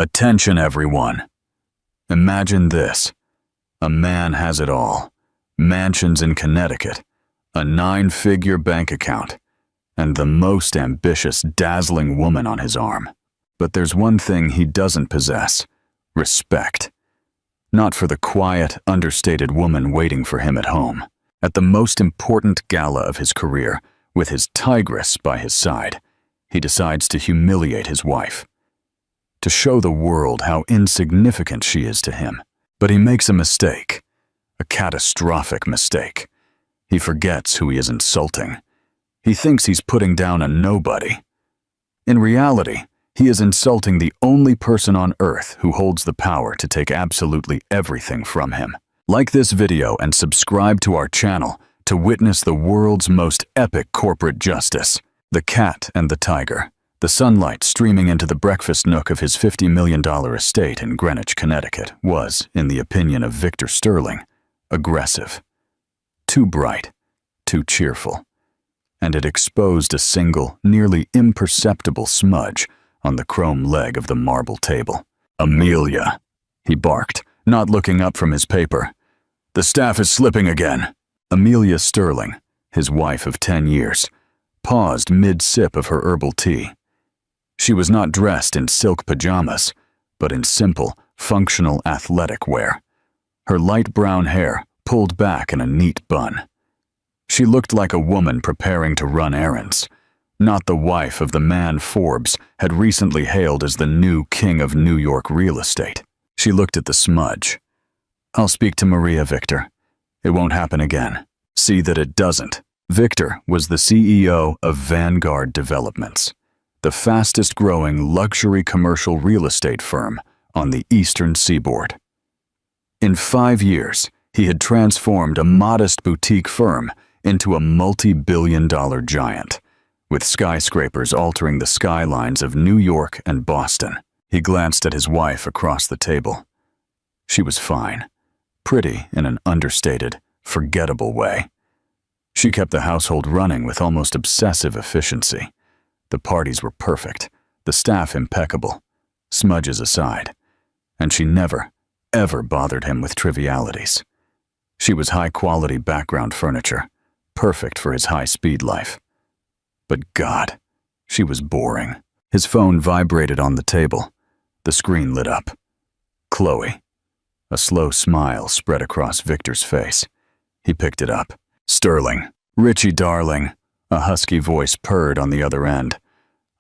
Attention, everyone. Imagine this. A man has it all. Mansions in Connecticut, a 9-figure bank account, and the most ambitious, dazzling woman on his arm. But there's one thing he doesn't possess: respect. Not for the quiet, understated woman waiting for him at home. At the most important gala of his career, with his tigress by his side, he decides to humiliate his wife, to show the world how insignificant she is to him. But he makes a mistake, a catastrophic mistake. He forgets who he is insulting. He thinks he's putting down a nobody. In reality, he is insulting the only person on earth who holds the power to take absolutely everything from him. Like this video and subscribe to our channel to witness the world's most epic corporate justice. The cat and the tiger. The sunlight streaming into the breakfast nook of his $50 million estate in Greenwich, Connecticut was, in the opinion of Victor Sterling, aggressive. Too bright, too cheerful. And it exposed a single, nearly imperceptible smudge on the chrome leg of the marble table. "Amelia," he barked, not looking up from his paper. "The staff is slipping again." Amelia Sterling, his wife of 10 years, paused mid-sip of her herbal tea. She was not dressed in silk pajamas, but in simple, functional athletic wear. Her light brown hair pulled back in a neat bun. She looked like a woman preparing to run errands, not the wife of the man Forbes had recently hailed as the new king of New York real estate. She looked at the smudge. "I'll speak to Maria, Victor. It won't happen again. See that it doesn't." Victor was the CEO of Vanguard Developments, the fastest-growing luxury commercial real estate firm on the eastern seaboard. In 5 years, he had transformed a modest boutique firm into a multi-billion-dollar giant, with skyscrapers altering the skylines of New York and Boston. He glanced at his wife across the table. She was fine, pretty in an understated, forgettable way. She kept the household running with almost obsessive efficiency. The parties were perfect, the staff impeccable, smudges aside, and she never, ever bothered him with trivialities. She was high-quality background furniture, perfect for his high-speed life. But God, she was boring. His phone vibrated on the table. The screen lit up. Chloe. A slow smile spread across Victor's face. He picked it up. "Sterling. Richie, darling," a husky voice purred on the other end.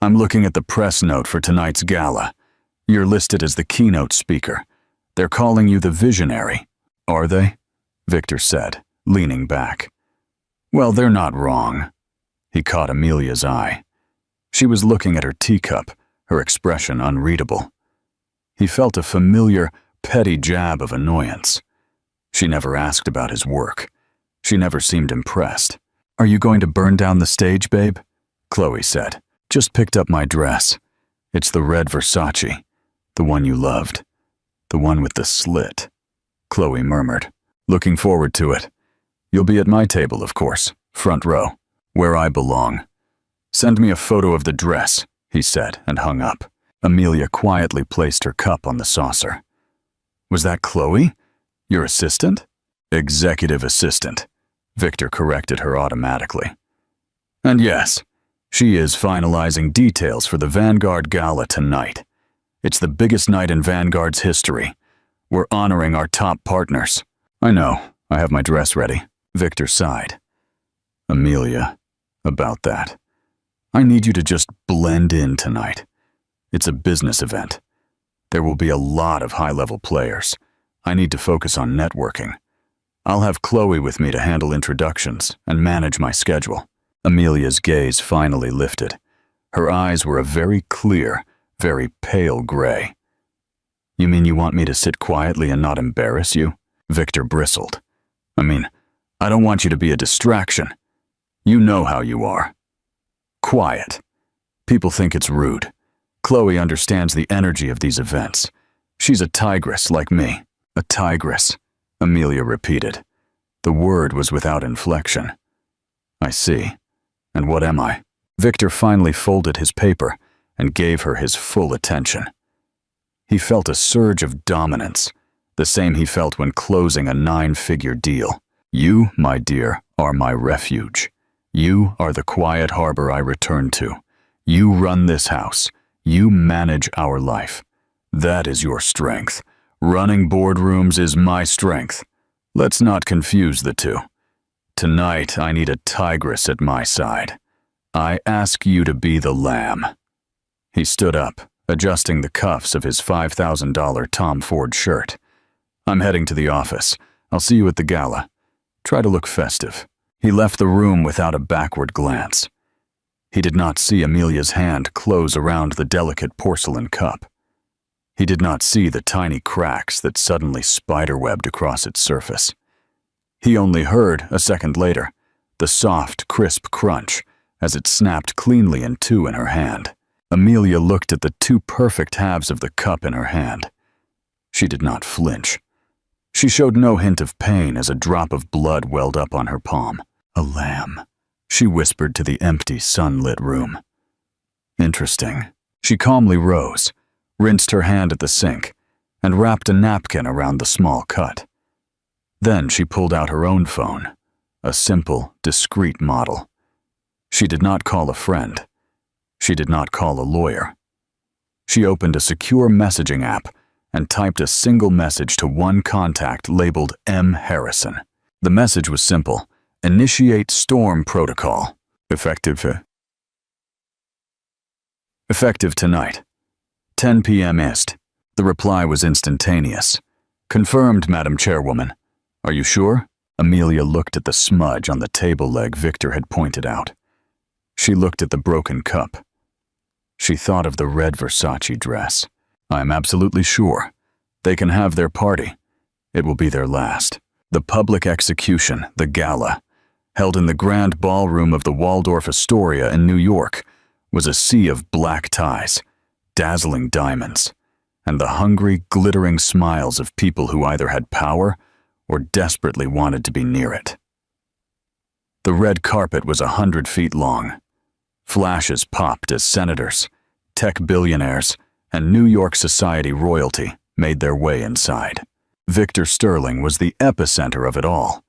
"I'm looking at the press note for tonight's gala. You're listed as the keynote speaker. They're calling you the visionary." "Are they?" Victor said, leaning back. "Well, they're not wrong." He caught Amelia's eye. She was looking at her teacup, her expression unreadable. He felt a familiar, petty jab of annoyance. She never asked about his work. She never seemed impressed. "Are you going to burn down the stage, babe?" Chloe said. "Just picked up my dress. It's the red Versace, the one you loved. The one with the slit," Chloe murmured. "Looking forward to it. You'll be at my table, of course, front row, where I belong. Send me a photo of the dress," he said, and hung up. Amelia quietly placed her cup on the saucer. "Was that Chloe? Your assistant?" "Executive assistant," Victor corrected her automatically. "And yes, she is finalizing details for the Vanguard Gala tonight. It's the biggest night in Vanguard's history. We're honoring our top partners." "I know. I have my dress ready," Victor sighed. "Amelia, about that. I need you to just blend in tonight. It's a business event. There will be a lot of high-level players. I need to focus on networking. I'll have Chloe with me to handle introductions and manage my schedule." Amelia's gaze finally lifted. Her eyes were a very clear, very pale gray. "You mean you want me to sit quietly and not embarrass you?" Victor bristled. I don't want you to be a distraction. You know how you are. Quiet. People think it's rude. Chloe understands the energy of these events. She's a tigress like me." "A tigress," Amelia repeated. The word was without inflection. "I see. And what am I?" Victor finally folded his paper and gave her his full attention. He felt a surge of dominance, the same he felt when closing a 9-figure deal. You, my dear, are my refuge. You are the quiet harbor I return to. You run this house. You manage our life. That is your strength. Running boardrooms is my strength. Let's not confuse the two. Tonight, I need a tigress at my side. I ask you to be the lamb." He stood up, adjusting the cuffs of his $5,000 Tom Ford shirt. "I'm heading to the office. I'll see you at the gala. Try to look festive." He left the room without a backward glance. He did not see Amelia's hand close around the delicate porcelain cup. He did not see the tiny cracks that suddenly spiderwebbed across its surface. He only heard, a second later, the soft, crisp crunch as it snapped cleanly in two in her hand. Amelia looked at the two perfect halves of the cup in her hand. She did not flinch. She showed no hint of pain as a drop of blood welled up on her palm. "A lamb," she whispered to the empty, sunlit room. "Interesting." She calmly rose, rinsed her hand at the sink, and wrapped a napkin around the small cut. Then she pulled out her own phone, a simple, discreet model. She did not call a friend. She did not call a lawyer. She opened a secure messaging app and typed a single message to one contact labeled M. Harrison. The message was simple: "Initiate storm protocol. Effective tonight. 10 p.m. Ist." The reply was instantaneous. "Confirmed, Madam Chairwoman. Are you sure?" Amelia looked at the smudge on the table leg Victor had pointed out. She looked at the broken cup. She thought of the red Versace dress. "I'm absolutely sure. They can have their party. It will be their last." The public execution, the gala, held in the grand ballroom of the Waldorf Astoria in New York, was a sea of black ties, dazzling diamonds, and the hungry, glittering smiles of people who either had power or desperately wanted to be near it. The red carpet was 100 feet long. Flashes popped as senators, tech billionaires, and New York society royalty made their way inside. Victor Sterling was the epicenter of it all.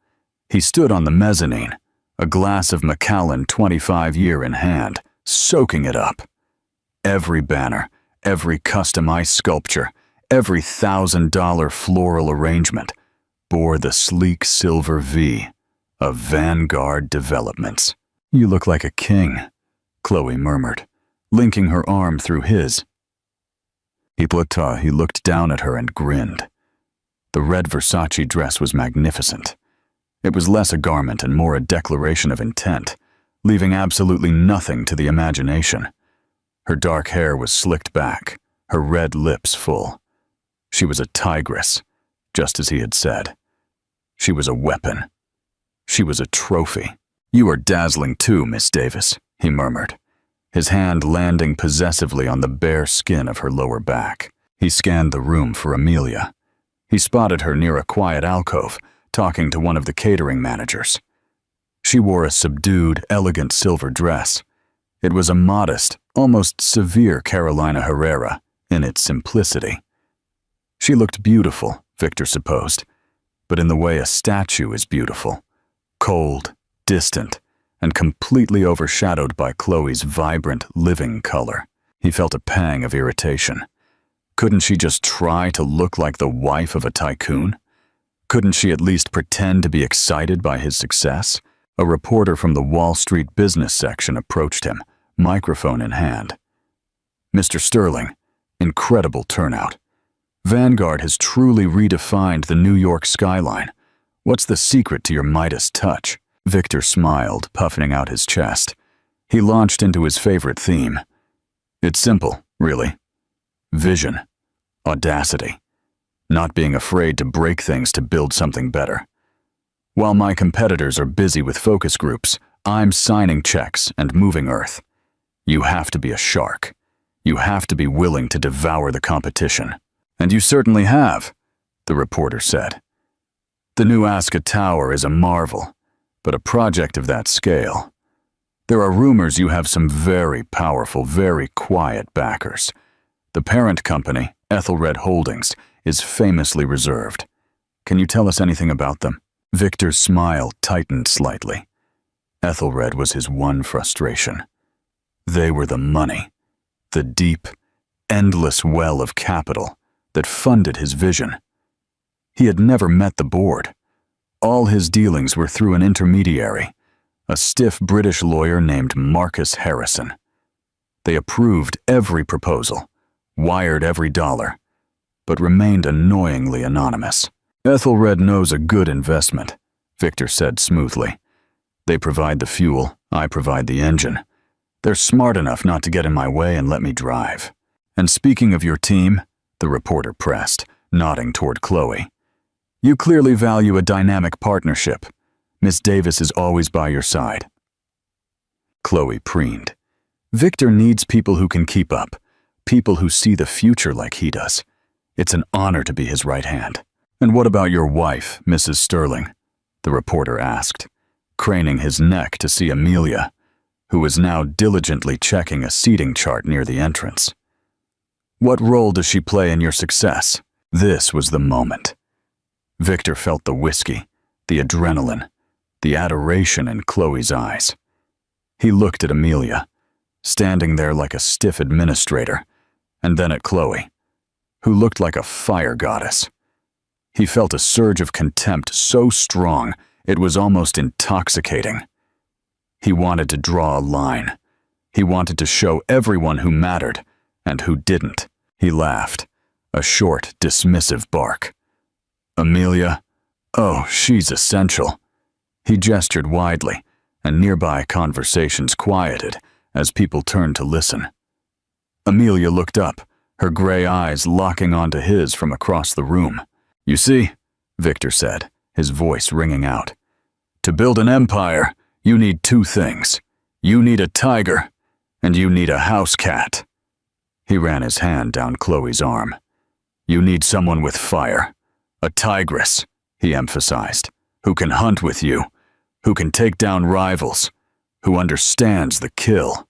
He stood on the mezzanine, a glass of Macallan 25-year in hand, soaking it up. Every banner, every customized sculpture, every $1,000 floral arrangement bore the sleek silver V of Vanguard Developments. "You look like a king," Chloe murmured, linking her arm through his. He looked down at her and grinned. The red Versace dress was magnificent. It was less a garment and more a declaration of intent, leaving absolutely nothing to the imagination. Her dark hair was slicked back, her red lips full. She was a tigress, just as he had said. She was a weapon. She was a trophy. "You are dazzling too, Miss Davis," he murmured, his hand landing possessively on the bare skin of her lower back. He scanned the room for Amelia. He spotted her near a quiet alcove, talking to one of the catering managers. She wore a subdued, elegant silver dress. It was a modest, almost severe Carolina Herrera in its simplicity. She looked beautiful, Victor supposed, but in the way a statue is beautiful, cold, distant, and completely overshadowed by Chloe's vibrant, living color. He felt a pang of irritation. Couldn't she just try to look like the wife of a tycoon? Couldn't she at least pretend to be excited by his success? A reporter from the Wall Street business section approached him, microphone in hand. "Mr. Sterling, incredible turnout. Vanguard has truly redefined the New York skyline. What's the secret to your Midas touch?" Victor smiled, puffing out his chest. He launched into his favorite theme. "It's simple, really. Vision. Audacity. Not being afraid to break things to build something better. While my competitors are busy with focus groups, I'm signing checks and moving earth. You have to be a shark. You have to be willing to devour the competition." "And you certainly have," the reporter said. "The new Asca Tower is a marvel, but a project of that scale. There are rumors you have some very powerful, very quiet backers. The parent company, Ethelred Holdings, is famously reserved. Can you tell us anything about them? Victor's smile tightened slightly. Ethelred was his one frustration. They were the money, the deep, endless well of capital that funded his vision. He had never met the board. All his dealings were through an intermediary, a stiff British lawyer named Marcus Harrison. They approved every proposal, wired every dollar, but remained annoyingly anonymous. Ethelred knows a good investment, Victor said smoothly. They provide the fuel, I provide the engine. They're smart enough not to get in my way and let me drive. And speaking of your team, the reporter pressed, nodding toward Chloe. You clearly value a dynamic partnership. Miss Davis is always by your side. Chloe preened. Victor needs people who can keep up, people who see the future like he does. It's an honor to be his right hand. And what about your wife, Mrs. Sterling? The reporter asked, craning his neck to see Amelia, who was now diligently checking a seating chart near the entrance. What role does she play in your success? This was the moment. Victor felt the whiskey, the adrenaline, the adoration in Chloe's eyes. He looked at Amelia, standing there like a stiff administrator, and then at Chloe, who looked like a fire goddess. He felt a surge of contempt so strong it was almost intoxicating. He wanted to draw a line. He wanted to show everyone who mattered and who didn't. He laughed, a short, dismissive bark. Amelia? Oh, she's essential. He gestured widely, and nearby conversations quieted as people turned to listen. Amelia looked up, her gray eyes locking onto his from across the room. You see, Victor said, his voice ringing out. To build an empire, you need two things. You need a tiger, and you need a house cat. He ran his hand down Chloe's arm. You need someone with fire. A tigress, he emphasized, who can hunt with you, who can take down rivals, who understands the kill.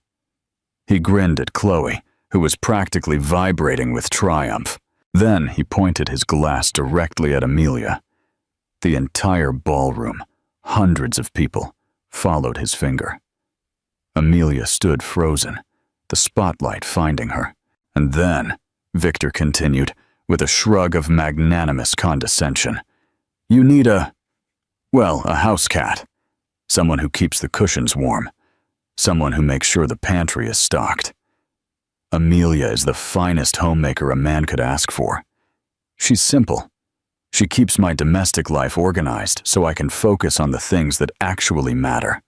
He grinned at Chloe, who was practically vibrating with triumph. Then he pointed his glass directly at Amelia. The entire ballroom, hundreds of people, followed his finger. Amelia stood frozen, the spotlight finding her. And then, Victor continued, with a shrug of magnanimous condescension, you need a house cat. Someone who keeps the cushions warm. Someone who makes sure the pantry is stocked. Amelia is the finest homemaker a man could ask for. She's simple. She keeps my domestic life organized so I can focus on the things that actually matter.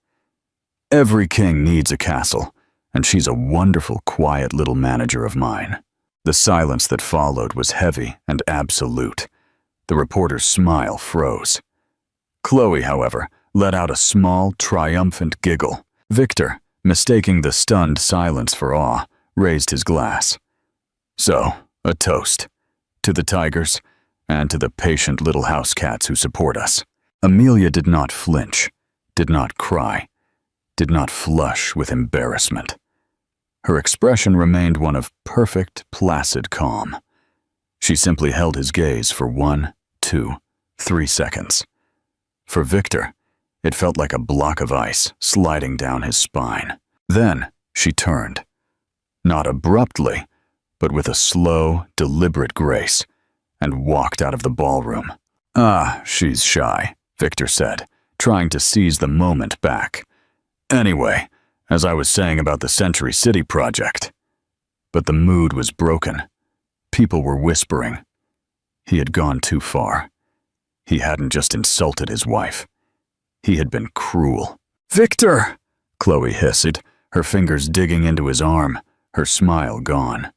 Every king needs a castle, and she's a wonderful, quiet little manager of mine. The silence that followed was heavy and absolute. The reporter's smile froze. Chloe, however, let out a small, triumphant giggle. Victor, mistaking the stunned silence for awe, raised his glass. So, a toast. To the tigers, and to the patient little house cats who support us. Amelia did not flinch, did not cry, did not flush with embarrassment. Her expression remained one of perfect, placid calm. She simply held his gaze for 1, 2, 3 seconds. For Victor, it felt like a block of ice sliding down his spine. Then she turned. Not abruptly, but with a slow, deliberate grace, and walked out of the ballroom. Ah, she's shy, Victor said, trying to seize the moment back. Anyway, as I was saying about the Century City project. But the mood was broken. People were whispering. He had gone too far. He hadn't just insulted his wife. He had been cruel. Victor! Chloe hissed, her fingers digging into his arm, her smile gone.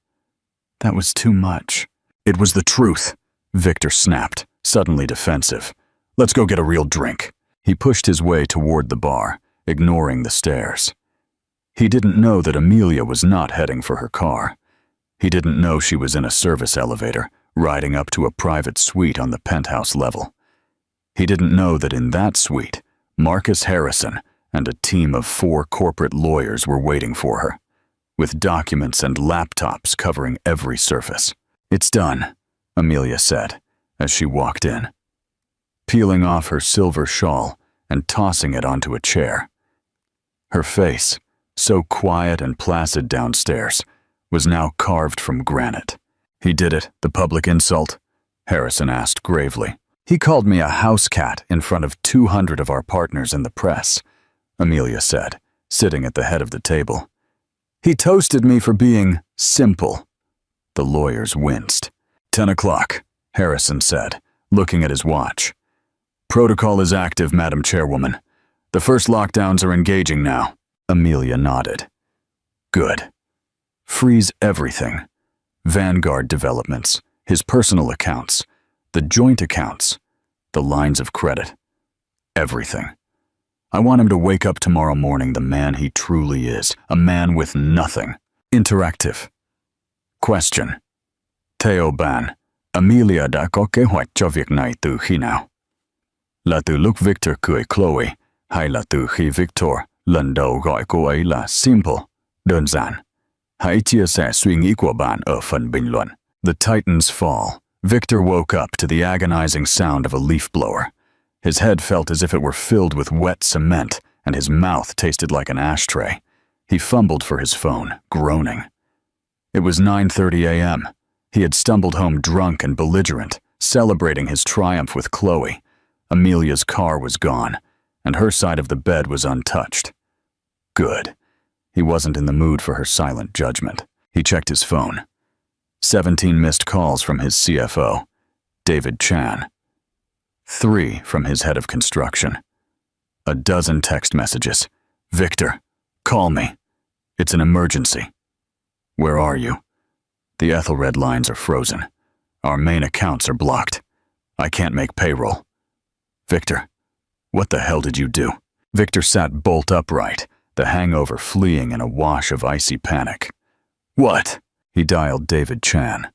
That was too much. It was the truth, Victor snapped, suddenly defensive. Let's go get a real drink. He pushed his way toward the bar, ignoring the stares. He didn't know that Amelia was not heading for her car. He didn't know she was in a service elevator, riding up to a private suite on the penthouse level. He didn't know that in that suite, Marcus Harrison and a team of 4 corporate lawyers were waiting for her, with documents and laptops covering every surface. It's done, Amelia said as she walked in, peeling off her silver shawl and tossing it onto a chair. Her face, so quiet and placid downstairs, was now carved from granite. He did it, the public insult? Harrison asked gravely. He called me a house cat in front of 200 of our partners in the press, Amelia said, sitting at the head of the table. He toasted me for being simple. The lawyers winced. 10 o'clock, Harrison said, looking at his watch. Protocol is active, Madam Chairwoman. The first lockdowns are engaging now. Amelia nodded. Good. Freeze everything. Vanguard developments, his personal accounts, the joint accounts, the lines of credit. Everything. I want him to wake up tomorrow morning the man he truly is, a man with nothing. Interactive. Question. Theo Ban, Amelia đã có kế hoạch cho việc này từ khi nào? Là từ lúc Victor cười Chloe, hay là từ khi Victor lần đầu gọi cô ấy là simple, đơn giản? Hãy chia sẻ suy nghĩ của bạn ở phần bình luận. The Titans fall. Victor woke up to the agonizing sound of a leaf blower. His head felt as if it were filled with wet cement, and his mouth tasted like an ashtray. He fumbled for his phone, groaning. It was 9:30 a.m. He had stumbled home drunk and belligerent, celebrating his triumph with Chloe. Amelia's car was gone, and her side of the bed was untouched. Good. He wasn't in the mood for her silent judgment. He checked his phone. 17 missed calls from his CFO, David Chan. 3 from his head of construction. A dozen text messages. Victor, call me. It's an emergency. Where are you? The Ethelred lines are frozen. Our main accounts are blocked. I can't make payroll. Victor, what the hell did you do? Victor sat bolt upright, the hangover fleeing in a wash of icy panic. What? He dialed David Chan.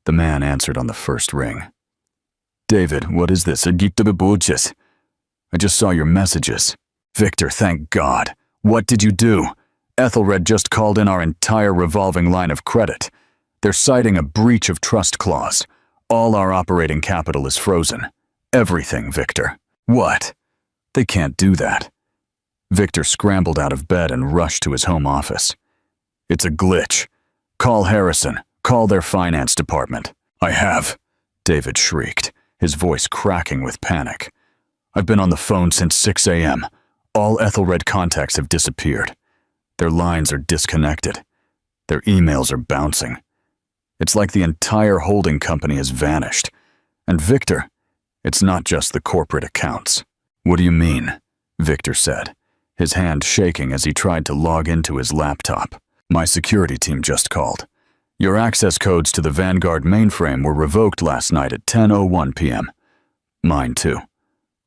The man answered on the first ring. David, what is this? I just saw your messages. Victor, thank God. What did you do? Ethelred just called in our entire revolving line of credit. They're citing a breach of trust clause. All our operating capital is frozen. Everything, Victor. What? They can't do that. Victor scrambled out of bed and rushed to his home office. It's a glitch. Call Harrison. Call their finance department. I have, David shrieked, his voice cracking with panic. I've been on the phone since 6 a.m. All Ethelred contacts have disappeared. Their lines are disconnected. Their emails are bouncing. It's like the entire holding company has vanished. And Victor, it's not just the corporate accounts. What do you mean? Victor said, his hand shaking as he tried to log into his laptop. My security team just called. Your access codes to the Vanguard mainframe were revoked last night at 10:01 p.m. Mine too.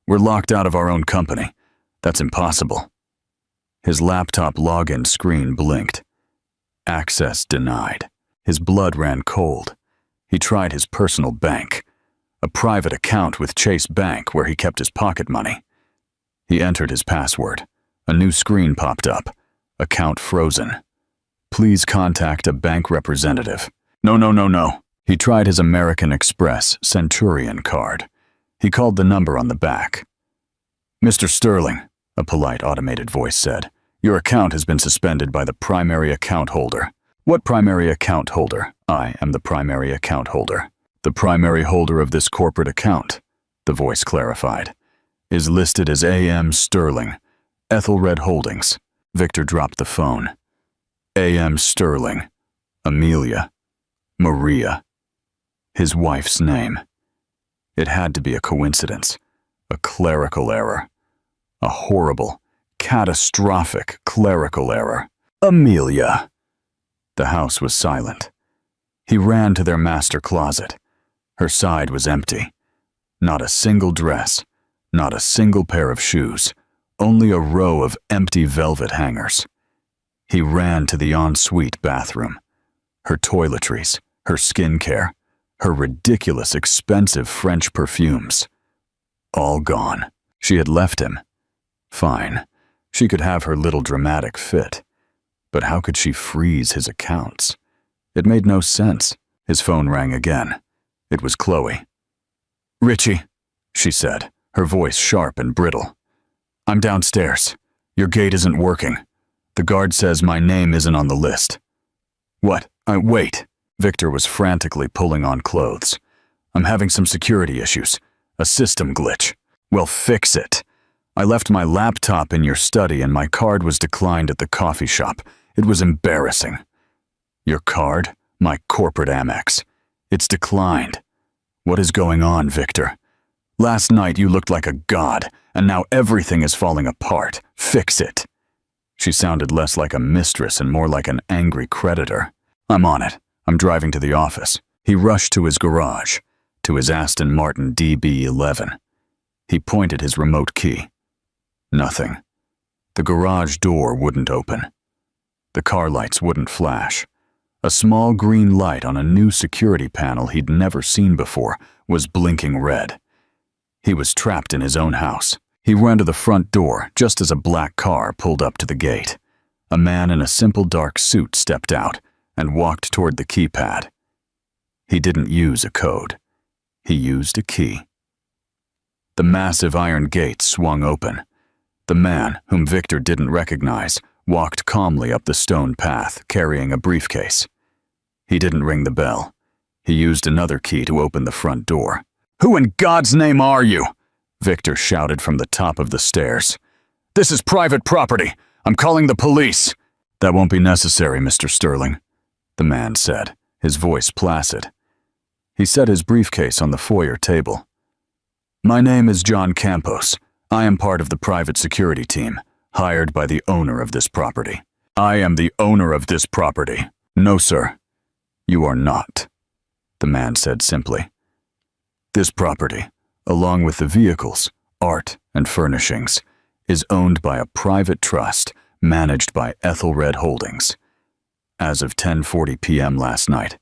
We're locked out of our own company. That's impossible. His laptop login screen blinked. Access denied. His blood ran cold. He tried his personal bank, a private account with Chase Bank where he kept his pocket money. He entered his password. A new screen popped up. Account frozen. Please contact a bank representative. No. He tried his American Express Centurion card. He called the number on the back. Mr. Sterling, a polite automated voice said, your account has been suspended by the primary account holder. What primary account holder? I am the primary account holder. The primary holder of this corporate account, the voice clarified, is listed as A.M. Sterling, Ethelred Holdings. Victor dropped the phone. A.M. Sterling, Amelia, Maria. His wife's name. It had to be a coincidence, a clerical error. A horrible, catastrophic clerical error. Amelia. The house was silent. He ran to their master closet. Her side was empty. Not a single dress, not a single pair of shoes, only a row of empty velvet hangers. He ran to the ensuite bathroom. Her toiletries, her skincare, her ridiculous expensive French perfumes. All gone. She had left him. Fine. She could have her little dramatic fit. But how could she freeze his accounts? It made no sense. His phone rang again. It was Chloe. "Richie," she said, her voice sharp and brittle. "I'm downstairs. Your gate isn't working. The guard says my name isn't on the list." "What? Wait." Victor was frantically pulling on clothes. "I'm having some security issues. A system glitch." "Well, fix it. I left my laptop in your study and my card was declined at the coffee shop. It was embarrassing." "Your card? My corporate Amex. It's declined. What is going on, Victor? Last night you looked like a god, and now everything is falling apart. Fix it." She sounded less like a mistress and more like an angry creditor. "I'm on it. I'm driving to the office." He rushed to his garage, to his Aston Martin DB11. He pointed his remote key. Nothing. The garage door wouldn't open. The car lights wouldn't flash. A small green light on a new security panel he'd never seen before was blinking red. He was trapped in his own house. He ran to the front door just as a black car pulled up to the gate. A man in a simple dark suit stepped out and walked toward the keypad. He didn't use a code. He used a key. The massive iron gate swung open. The man, whom Victor didn't recognize, walked calmly up the stone path, carrying a briefcase. He didn't ring the bell. He used another key to open the front door. "Who in God's name are you?" Victor shouted from the top of the stairs. "This is private property. I'm calling the police." "That won't be necessary, Mr. Sterling," the man said, his voice placid. He set his briefcase on the foyer table. "My name is John Campos. I am part of the private security team, hired by the owner of this property." "I am the owner of this property." "No, sir. You are not," the man said simply. "This property, along with the vehicles, art, and furnishings, is owned by a private trust managed by Ethelred Holdings. As of 10:40 p.m. last night,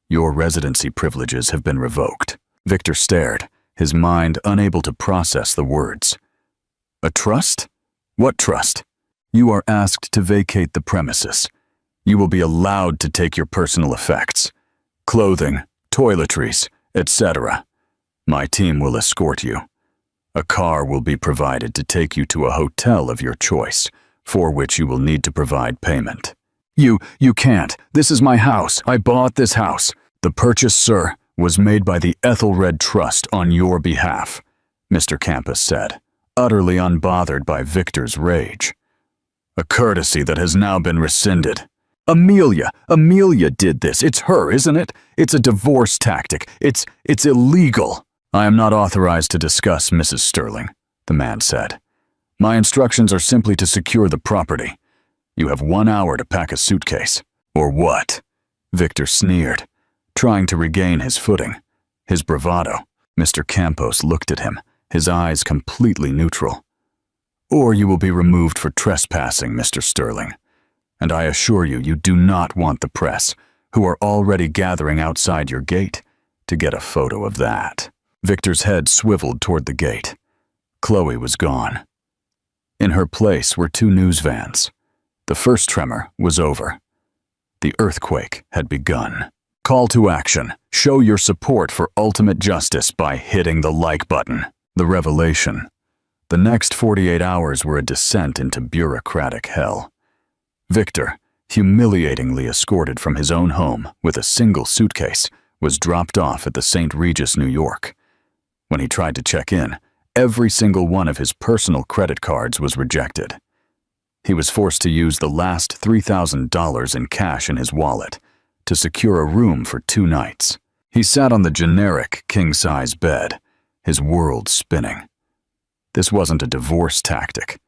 your residency privileges have been revoked." Victor stared, his mind unable to process the words. "A trust? What trust?" "You are asked to vacate the premises. You will be allowed to take your personal effects, clothing, toiletries, etc. My team will escort you. A car will be provided to take you to a hotel of your choice, for which you will need to provide payment." You can't. This is my house. I bought this house." "The purchase, sir, was made by the Ethelred Trust on your behalf," Mr. Campos said, utterly unbothered by Victor's rage. "A courtesy that has now been rescinded." Amelia did this. It's her, isn't it? It's a divorce tactic. It's illegal." "I am not authorized to discuss Mrs. Sterling," the man said. "My instructions are simply to secure the property. You have 1 hour to pack a suitcase." "Or what?" Victor sneered, trying to regain his footing, his bravado. Mr. Campos looked at him, his eyes completely neutral. "Or you will be removed for trespassing, Mr. Sterling. And I assure you, you do not want the press, who are already gathering outside your gate, to get a photo of that." Victor's head swiveled toward the gate. Chloe was gone. In her place were 2 news vans. The first tremor was over. The earthquake had begun. Call to action. Show your support for ultimate justice by hitting the like button. The revelation. The next 48 hours were a descent into bureaucratic hell. Victor, humiliatingly escorted from his own home with a single suitcase, was dropped off at the St. Regis, New York. When he tried to check in, every single one of his personal credit cards was rejected. He was forced to use the last $3,000 in cash in his wallet to secure a room for 2 nights. He sat on the generic king-size bed, his world spinning. This wasn't a divorce tactic.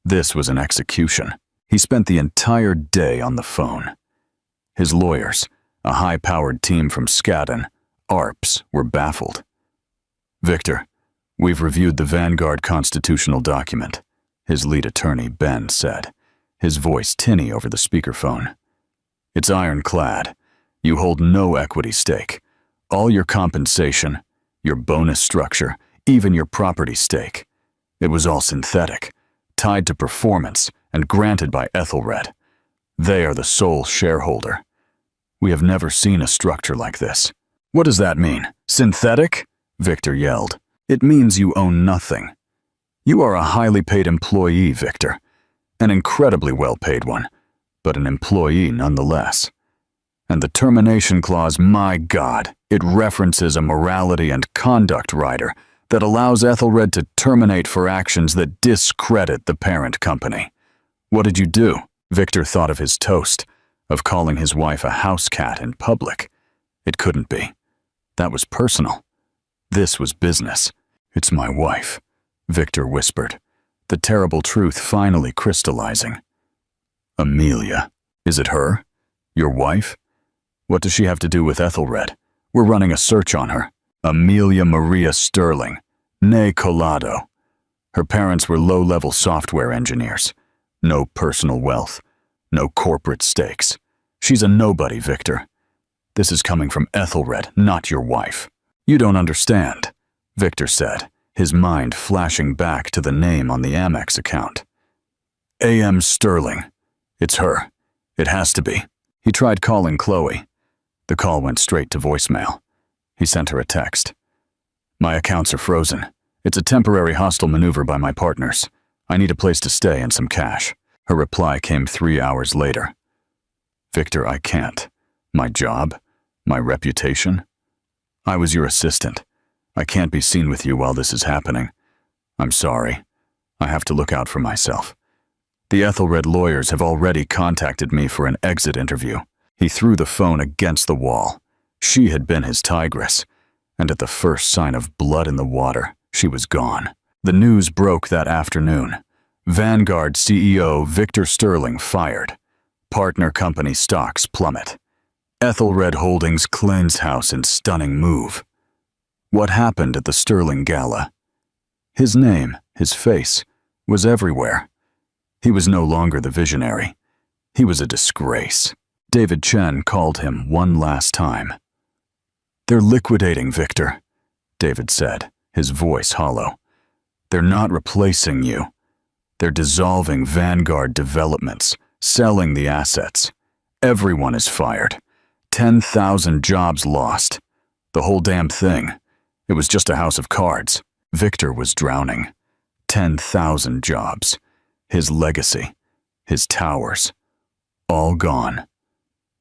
This was an execution. He spent the entire day on the phone. His lawyers, a high-powered team from Skadden, ARPS, were baffled. "Victor, we've reviewed the Vanguard constitutional document," his lead attorney, Ben, said, his voice tinny over the speakerphone. "It's ironclad. You hold no equity stake. All your compensation, your bonus structure, even your property stake. It was all synthetic, tied to performance, and granted by Ethelred. They are the sole shareholder. We have never seen a structure like this. What does that mean? Synthetic? Victor yelled. It means you own nothing. You are a highly paid employee, Victor. An incredibly well-paid one, but an employee nonetheless. And the termination clause, my God, it references a morality and conduct rider that allows Ethelred to terminate for actions that discredit the parent company. What did you do? Victor thought of his toast, of calling his wife a house cat in public. It couldn't be. That was personal. This was business. It's my wife, Victor whispered, the terrible truth finally crystallizing. Amelia. Is it her? Your wife? What does she have to do with Ethelred? We're running a search on her. Amelia Maria Sterling, née Collado. Her parents were low-level software engineers. No personal wealth. No corporate stakes. She's a nobody, Victor. This is coming from Ethelred, not your wife. You don't understand, Victor said, his mind flashing back to the name on the Amex account. A.M. Sterling. It's her. It has to be. He tried calling Chloe. The call went straight to voicemail. He sent her a text. My accounts are frozen. It's a temporary hostile maneuver by my partners. I need a place to stay and some cash. Her reply came 3 hours later. Victor, I can't. My job? My reputation? I was your assistant. I can't be seen with you while this is happening. I'm sorry. I have to look out for myself. The Ethelred lawyers have already contacted me for an exit interview. He threw the phone against the wall. She had been his tigress, and at the first sign of blood in the water, she was gone. The news broke that afternoon. Vanguard CEO Victor Sterling fired. Partner company stocks plummet. Ethelred Holdings cleanse house in stunning move. What happened at the Sterling Gala? His name, his face, was everywhere. He was no longer the visionary. He was a disgrace. David Chen called him one last time. They're liquidating Victor, David said, his voice hollow. They're not replacing you. They're dissolving Vanguard Developments, selling the assets. Everyone is fired. 10,000 jobs lost. The whole damn thing. It was just a house of cards. Victor was drowning. 10,000 jobs. His legacy. His towers. All gone.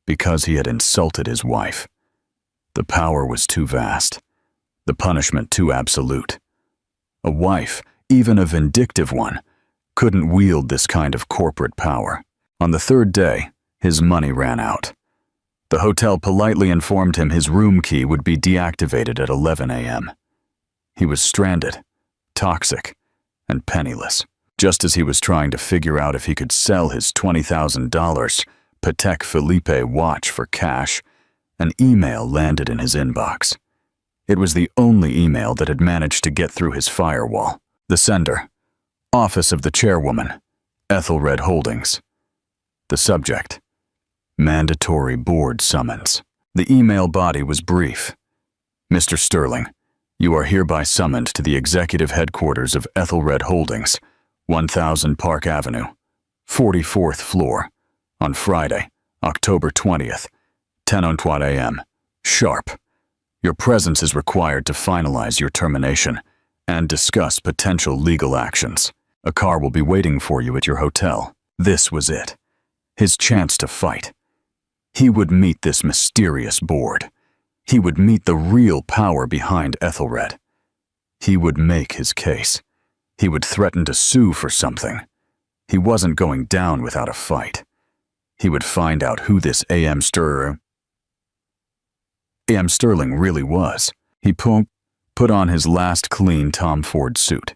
Because he had insulted his wife. The power was too vast. The punishment too absolute. A wife, even a vindictive one, couldn't wield this kind of corporate power. On the third day, his money ran out. The hotel politely informed him his room key would be deactivated at 11 a.m. He was stranded, toxic, and penniless. Just as he was trying to figure out if he could sell his $20,000 Patek Philippe watch for cash, an email landed in his inbox. It was the only email that had managed to get through his firewall. The sender, Office of the Chairwoman, Ethelred Holdings. The subject, Mandatory Board Summons. The email body was brief. Mr. Sterling, you are hereby summoned to the executive headquarters of Ethelred Holdings, 1000 Park Avenue, 44th floor, on Friday, October 20th, 10:03 a.m., sharp. Your presence is required to finalize your termination and discuss potential legal actions. A car will be waiting for you at your hotel. This was it. His chance to fight. He would meet this mysterious board. He would meet the real power behind Ethelred. He would make his case. He would threaten to sue for something. He wasn't going down without a fight. He would find out who this A.M. Sterling really was. He put on his last clean Tom Ford suit,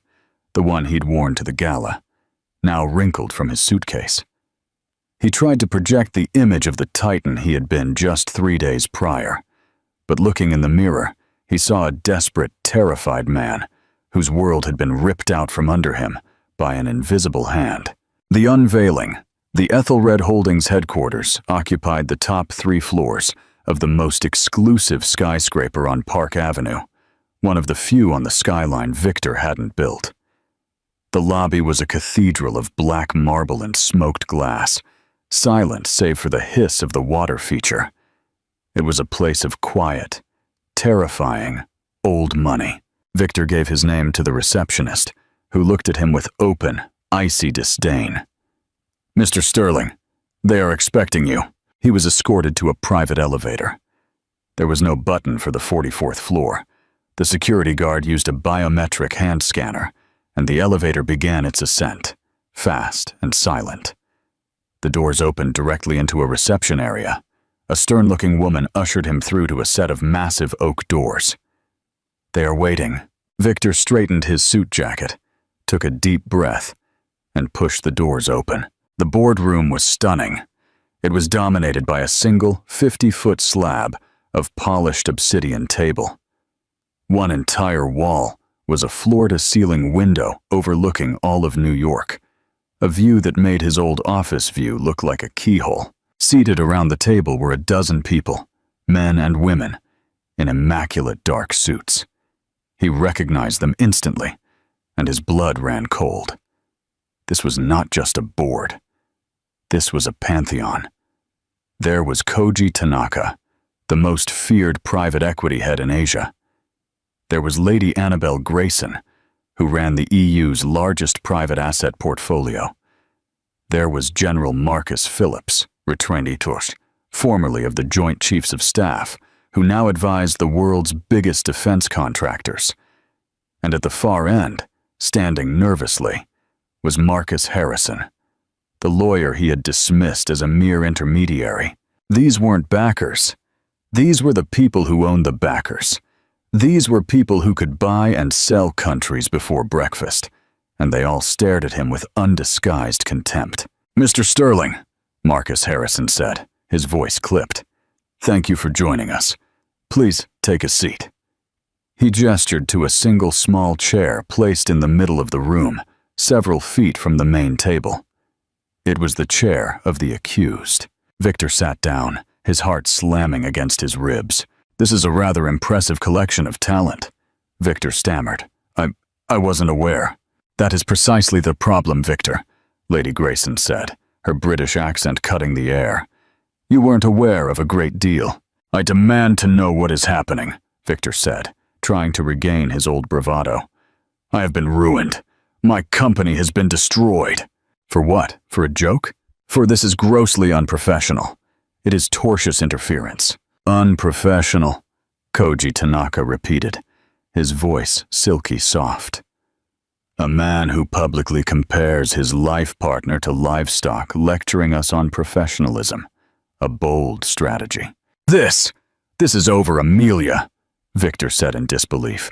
the one he'd worn to the gala, now wrinkled from his suitcase. He tried to project the image of the titan he had been just 3 days prior, but looking in the mirror, he saw a desperate, terrified man whose world had been ripped out from under him by an invisible hand. The unveiling. The Ethelred Holdings headquarters occupied the top 3 floors of the most exclusive skyscraper on Park Avenue, one of the few on the skyline Victor hadn't built. The lobby was a cathedral of black marble and smoked glass, silent save for the hiss of the water feature. It was a place of quiet, terrifying, old money. Victor gave his name to the receptionist, who looked at him with open, icy disdain. "Mr. Sterling, they are expecting you." He was escorted to a private elevator. There was no button for the 44th floor. The security guard used a biometric hand scanner, and the elevator began its ascent, fast and silent. The doors opened directly into a reception area. A stern-looking woman ushered him through to a set of massive oak doors. "They are waiting." Victor straightened his suit jacket, took a deep breath, and pushed the doors open. The boardroom was stunning. It was dominated by a single 50-foot slab of polished obsidian table. One entire wall was a floor-to-ceiling window overlooking all of New York, a view that made his old office view look like a keyhole. Seated around the table were a dozen people, men and women, in immaculate dark suits. He recognized them instantly, and his blood ran cold. This was not just a board. This was a pantheon. There was Koji Tanaka, the most feared private equity head in Asia. There was Lady Annabelle Grayson, who ran the EU's largest private asset portfolio. There was General Marcus Phillips, Retrainitos, formerly of the Joint Chiefs of Staff, who now advised the world's biggest defense contractors. And at the far end, standing nervously, was Marcus Harrison, the lawyer he had dismissed as a mere intermediary. These weren't backers. These were the people who owned the backers. These were people who could buy and sell countries before breakfast, and they all stared at him with undisguised contempt. "Mr. Sterling," Marcus Harrison said, his voice clipped. "Thank you for joining us. Please take a seat." He gestured to a single small chair placed in the middle of the room, several feet from the main table. It was the chair of the accused. Victor sat down, his heart slamming against his ribs. "This is a rather impressive collection of talent," Victor stammered. I wasn't aware." "That is precisely the problem, Victor," Lady Grayson said, her British accent cutting the air. "You weren't aware of a great deal." "I demand to know what is happening," Victor said, trying to regain his old bravado. "I have been ruined. My company has been destroyed." "For what? For a joke?" "For this is grossly unprofessional. It is tortious interference." "Unprofessional," Koji Tanaka repeated, his voice silky soft. "A man who publicly compares his life partner to livestock, lecturing us on professionalism. A bold strategy." This is over, Amelia," Victor said in disbelief.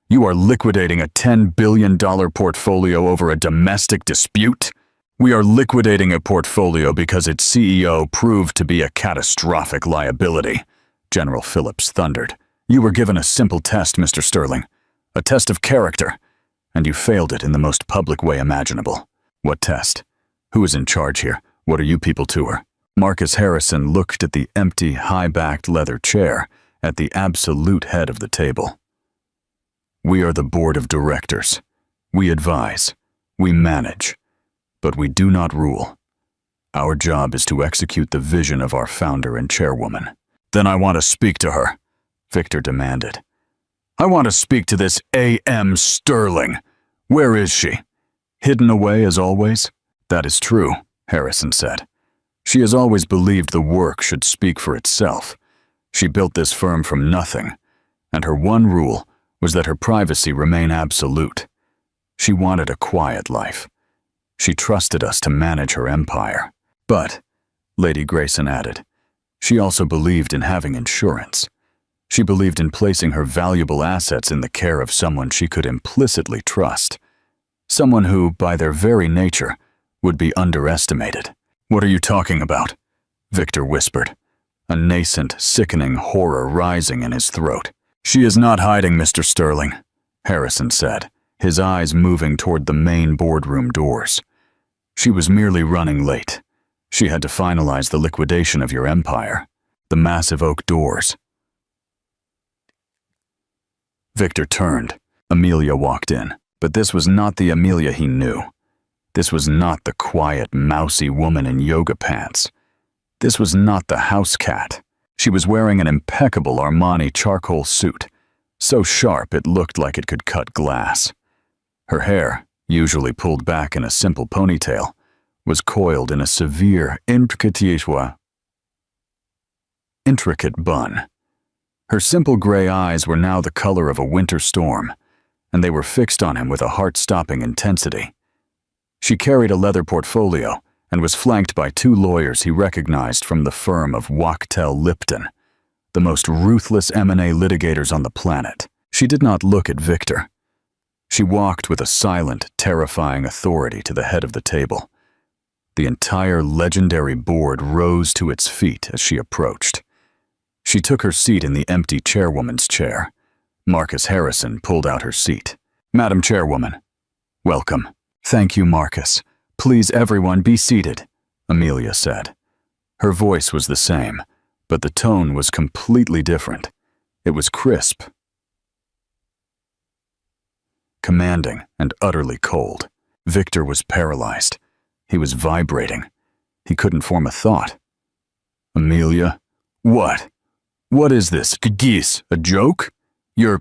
"You are liquidating a $10 billion portfolio over a domestic dispute?" "We are liquidating a portfolio because its CEO proved to be a catastrophic liability," General Phillips thundered. "You were given a simple test, Mr. Sterling, a test of character, and you failed it in the most public way imaginable." "What test? Who is in charge here? What are you people to her?" Marcus Harrison looked at the empty, high-backed leather chair at the absolute head of the table. "We are the board of directors. We advise. We manage. But we do not rule. Our job is to execute the vision of our founder and chairwoman." "Then I want to speak to her," Victor demanded. "I want to speak to this A.M. Sterling. Where is she? Hidden away as always?" "That is true," Harrison said. "She has always believed the work should speak for itself. She built this firm from nothing, and her one rule was that her privacy remain absolute. She wanted a quiet life. She trusted us to manage her empire. But," Lady Grayson added, "she also believed in having insurance. She believed in placing her valuable assets in the care of someone she could implicitly trust. Someone who, by their very nature, would be underestimated." "What are you talking about?" Victor whispered, a nascent, sickening horror rising in his throat. "She is not hiding, Mr. Sterling," Harrison said, his eyes moving toward the main boardroom doors. "She was merely running late. She had to finalize the liquidation of your empire. The massive oak doors." Victor turned. Amelia walked in, but this was not the Amelia he knew. This was not the quiet, mousy woman in yoga pants. This was not the house cat. She was wearing an impeccable Armani charcoal suit, so sharp it looked like it could cut glass. Her hair, usually pulled back in a simple ponytail, was coiled in a severe, intricate bun. Her simple gray eyes were now the color of a winter storm, and they were fixed on him with a heart-stopping intensity. She carried a leather portfolio and was flanked by 2 lawyers he recognized from the firm of Wachtell Lipton, the most ruthless M&A litigators on the planet. She did not look at Victor. She walked with a silent, terrifying authority to the head of the table. The entire legendary board rose to its feet as she approached. She took her seat in the empty chairwoman's chair. Marcus Harrison pulled out her seat. "Madam Chairwoman, welcome." "Thank you, Marcus. Please, everyone, be seated," Amelia said. Her voice was the same, but the tone was completely different. It was crisp, commanding, and utterly cold. Victor was paralyzed. He was vibrating. He couldn't form a thought. "Amelia? What? What is this? Geese? A joke? You're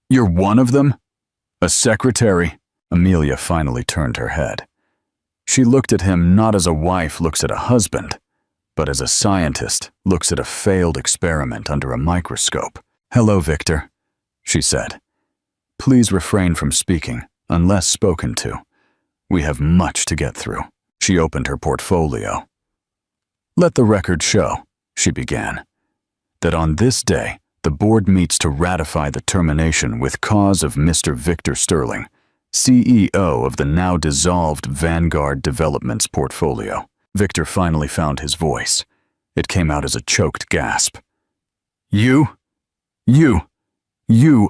one of them? A secretary?" Amelia finally turned her head. She looked at him not as a wife looks at a husband, but as a scientist looks at a failed experiment under a microscope. "Hello, Victor," she said. "Please refrain from speaking, unless spoken to. We have much to get through." She opened her portfolio. "Let the record show," she began, "that on this day, the board meets to ratify the termination with cause of Mr. Victor Sterling, CEO of the now dissolved Vanguard Developments portfolio." Victor finally found his voice. It came out as a choked gasp. You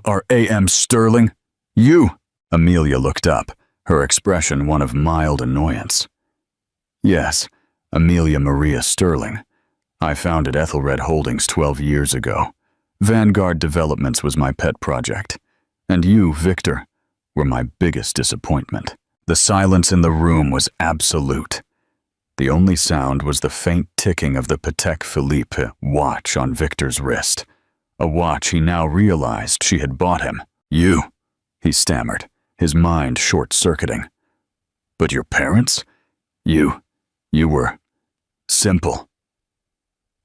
are A.M. Sterling? You?" Amelia looked up, her expression one of mild annoyance. "Yes, Amelia Maria Sterling. I founded Ethelred Holdings 12 years ago. Vanguard Developments was my pet project. And you, Victor, were my biggest disappointment." The silence in the room was absolute. The only sound was the faint ticking of the Patek Philippe watch on Victor's wrist, a watch he now realized she had bought him. "You," he stammered, his mind short-circuiting. "But your parents? You were simple."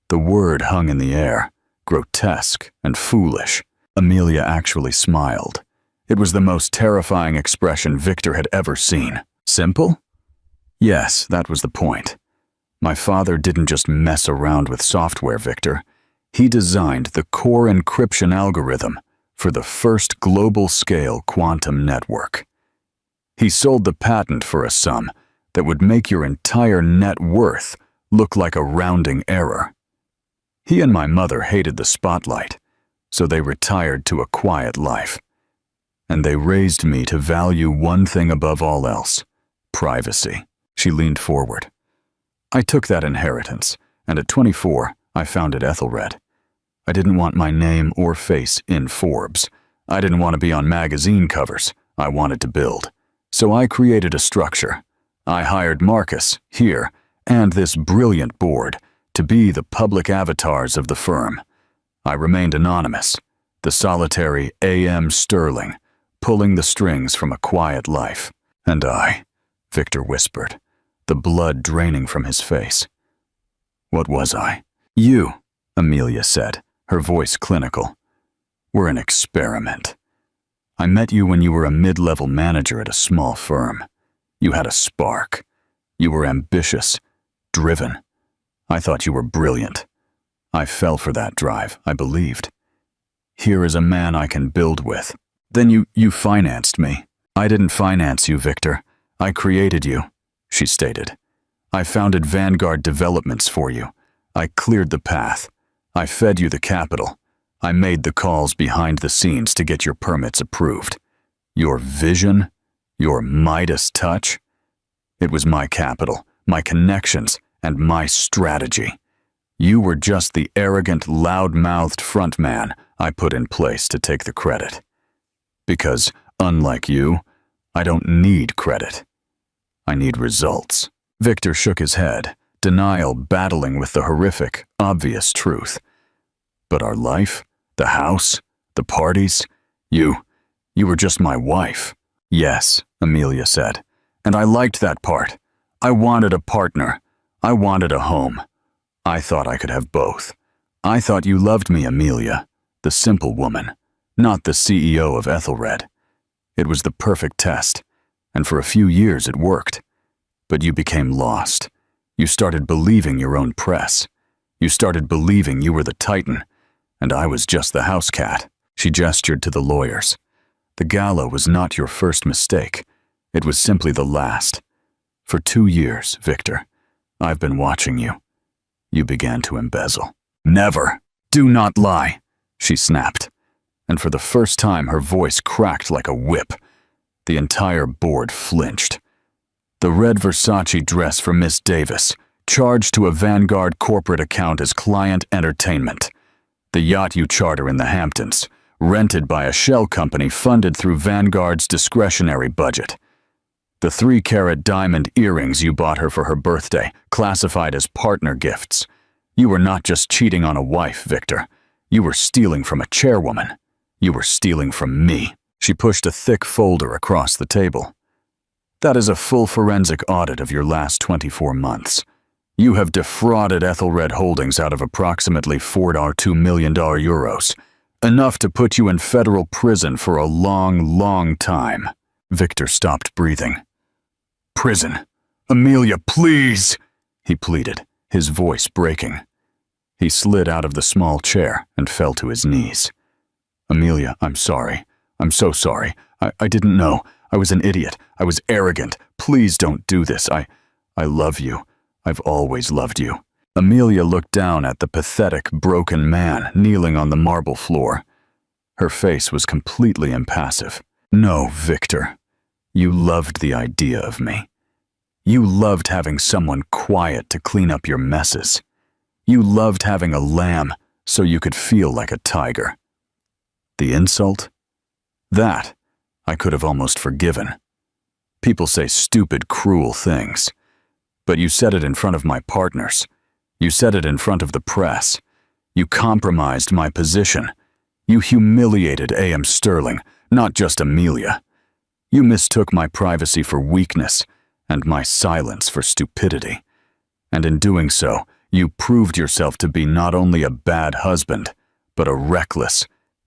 The word hung in the air, grotesque and foolish. Amelia actually smiled. It was the most terrifying expression Victor had ever seen. Simple? Yes, that was the point. My father didn't just mess around with software, Victor. He designed the core encryption algorithm for the first global-scale quantum network. He sold the patent for a sum that would make your entire net worth look like a rounding error. He and my mother hated the spotlight, so they retired to a quiet life. And they raised me to value one thing above all else: privacy. She leaned forward. I took that inheritance, and at 24, I founded Ethelred. I didn't want my name or face in Forbes. I didn't want to be on magazine covers. I wanted to build. So I created a structure. I hired Marcus, here, and this brilliant board to be the public avatars of the firm. I remained anonymous, the solitary A.M. Sterling, pulling the strings from a quiet life. "And I," Victor whispered, the blood draining from his face. "What was I?" "You," Amelia said, her voice clinical, "were an experiment. I met you when you were a mid-level manager at a small firm. You had a spark. You were ambitious, driven. I thought you were brilliant. I fell for that drive, I believed. Here is a man I can build with. Then you financed me." "I didn't finance you, Victor. I created you," she stated. "I founded Vanguard Developments for you. I cleared the path. I fed you the capital. I made the calls behind the scenes to get your permits approved. Your vision, your Midas touch, it was my capital, my connections, and my strategy. You were just the arrogant, loud-mouthed front man I put in place to take the credit. Because, unlike you, I don't need credit. I need results." Victor shook his head, denial battling with the horrific, obvious truth. But our life, the house, the parties, you were just my wife. Yes, Amelia said, and I liked that part. I wanted a partner. I wanted a home. I thought I could have both. I thought you loved me, Amelia, the simple woman, not the CEO of Ethelred. It was the perfect test, and for a few years it worked. But you became lost. You started believing your own press. You started believing you were the titan, and I was just the house cat. She gestured to the lawyers. The gala was not your first mistake. It was simply the last. For 2 years, Victor, I've been watching you. You began to embezzle. Never. Do not lie, she snapped. And for the first time, her voice cracked like a whip. The entire board flinched. The red Versace dress for Miss Davis, charged to a Vanguard corporate account as client entertainment. The yacht you charter in the Hamptons, rented by a shell company funded through Vanguard's discretionary budget. The 3-carat diamond earrings you bought her for her birthday, classified as partner gifts. You were not just cheating on a wife, Victor. You were stealing from a chairwoman. You were stealing from me. She pushed a thick folder across the table. That is a full forensic audit of your last 24 months. You have defrauded Ethelred Holdings out of approximately €4.2 million, enough to put you in federal prison for a long, long time. Victor stopped breathing. Prison. Amelia, please, he pleaded, his voice breaking. He slid out of the small chair and fell to his knees. Amelia, I'm sorry. I'm so sorry. I didn't know. I was an idiot. I was arrogant. Please don't do this. I love you. I've always loved you. Amelia looked down at the pathetic, broken man kneeling on the marble floor. Her face was completely impassive. No, Victor. You loved the idea of me. You loved having someone quiet to clean up your messes. You loved having a lamb so you could feel like a tiger. The insult? That I could have almost forgiven. People say stupid, cruel things. But you said it in front of my partners. You said it in front of the press. You compromised my position. You humiliated A.M. Sterling, not just Amelia. You mistook my privacy for weakness and my silence for stupidity. And in doing so, you proved yourself to be not only a bad husband, but a reckless,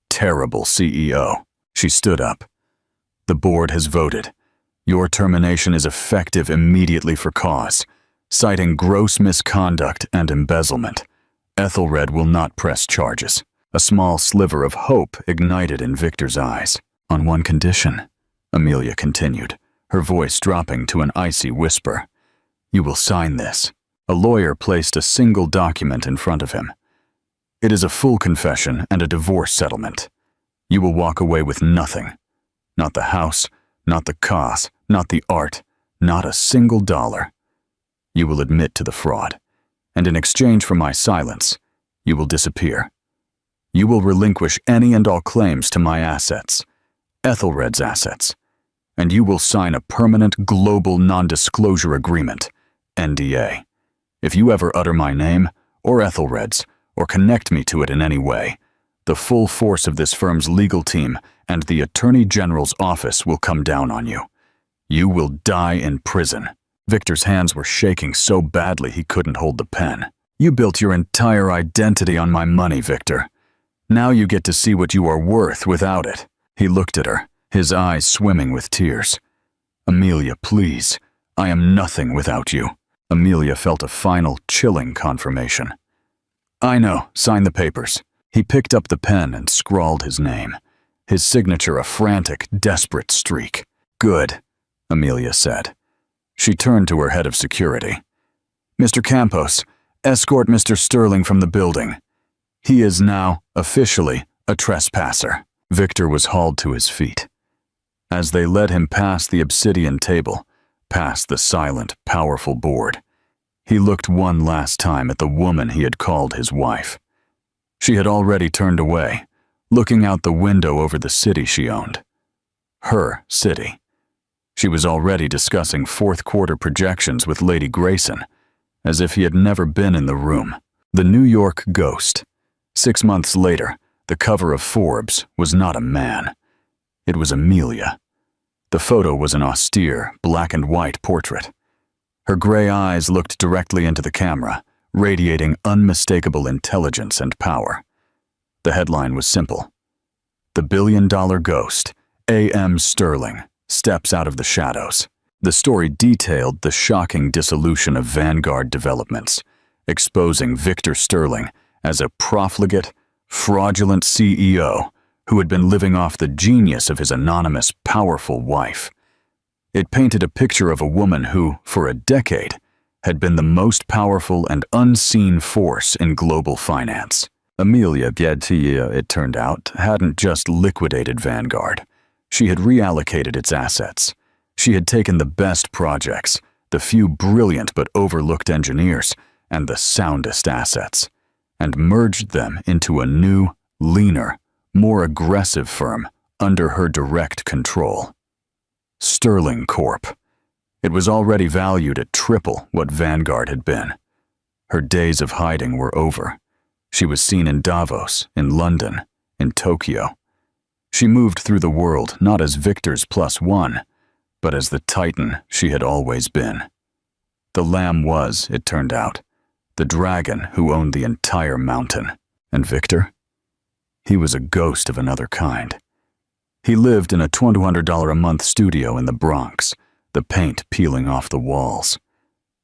terrible CEO. She stood up. The board has voted. Your termination is effective immediately for cause, citing gross misconduct and embezzlement. Ethelred will not press charges. A small sliver of hope ignited in Victor's eyes. On one condition, Amelia continued, her voice dropping to an icy whisper. You will sign this. A lawyer placed a single document in front of him. It is a full confession and a divorce settlement. You will walk away with nothing. Not the house, not the cause, not the art, not a single dollar. You will admit to the fraud, and in exchange for my silence, you will disappear. You will relinquish any and all claims to my assets, Ethelred's assets, and you will sign a permanent global non-disclosure agreement, NDA. If you ever utter my name, or Ethelred's, or connect me to it in any way, the full force of this firm's legal team and the Attorney General's office will come down on you. You will die in prison. Victor's hands were shaking so badly he couldn't hold the pen. You built your entire identity on my money, Victor. Now you get to see what you are worth without it. He looked at her, his eyes swimming with tears. Amelia, please. I am nothing without you. Amelia felt a final, chilling confirmation. I know. Sign the papers. He picked up the pen and scrawled his name, his signature a frantic, desperate streak. Good, Amelia said. She turned to her head of security. Mr. Campos, escort Mr. Sterling from the building. He is now, officially, a trespasser. Victor was hauled to his feet. As they led him past the obsidian table, past the silent, powerful board, he looked one last time at the woman he had called his wife. She had already turned away, looking out the window over the city she owned. Her city. She was already discussing fourth-quarter projections with Lady Grayson, as if he had never been in the room. The New York ghost, 6 months later, the cover of Forbes was not a man. It was Amelia. The photo was an austere, black and white portrait. Her gray eyes looked directly into the camera, radiating unmistakable intelligence and power. The headline was simple: "The billion-dollar ghost, A.M. Sterling, steps out of the shadows." The story detailed the shocking dissolution of Vanguard Developments, exposing Victor Sterling as a profligate, fraudulent CEO who had been living off the genius of his anonymous, powerful wife. It painted a picture of a woman who, for a decade, had been the most powerful and unseen force in global finance. Amelia Biedtia, it turned out, hadn't just liquidated Vanguard. She had reallocated its assets. She had taken the best projects, the few brilliant but overlooked engineers, and the soundest assets, and merged them into a new, leaner, more aggressive firm under her direct control. Sterling Corp. It was already valued at triple what Vanguard had been. Her days of hiding were over. She was seen in Davos, in London, in Tokyo. She moved through the world not as Victor's +1, but as the titan she had always been. The lamb was, it turned out, the dragon who owned the entire mountain. And Victor? He was a ghost of another kind. He lived in a $200 a month studio in the Bronx, the paint peeling off the walls.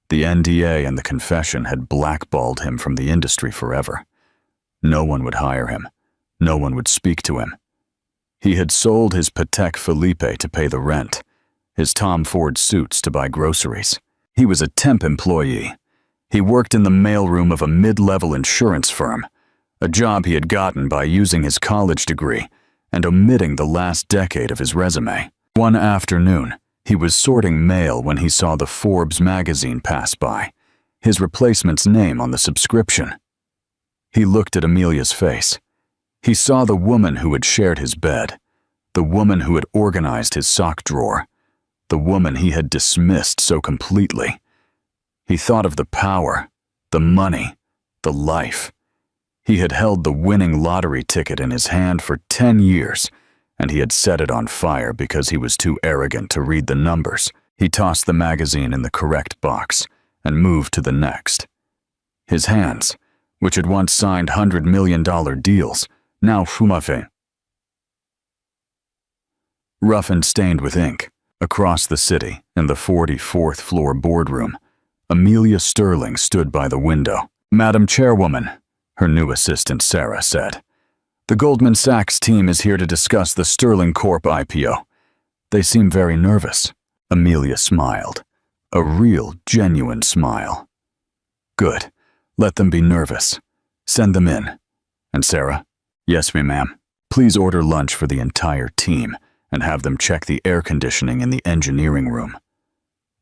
The NDA and the confession had blackballed him from the industry forever. No one would hire him. No one would speak to him. He had sold his Patek Philippe to pay the rent, his Tom Ford suits to buy groceries. He was a temp employee. He worked in the mailroom of a mid-level insurance firm, a job he had gotten by using his college degree and omitting the last decade of his resume. One afternoon, he was sorting mail when he saw the Forbes magazine pass by, his replacement's name on the subscription. He looked at Amelia's face. He saw the woman who had shared his bed, the woman who had organized his sock drawer, the woman he had dismissed so completely. He thought of the power, the money, the life. He had held the winning lottery ticket in his hand for 10 years, and he had set it on fire because he was too arrogant to read the numbers. He tossed the magazine in the correct box and moved to the next. His hands, which had once signed $100 million deals, now fumafe. Rough and stained with ink, across the city, in the 44th floor boardroom, Amelia Sterling stood by the window. "Madam Chairwoman," her new assistant Sarah said, "the Goldman Sachs team is here to discuss the Sterling Corp IPO. They seem very nervous." Amelia smiled, a real, genuine smile. "Good. Let them be nervous. Send them in." And Sarah, "Yes, ma'am. Please order lunch for the entire team and have them check the air conditioning in the engineering room.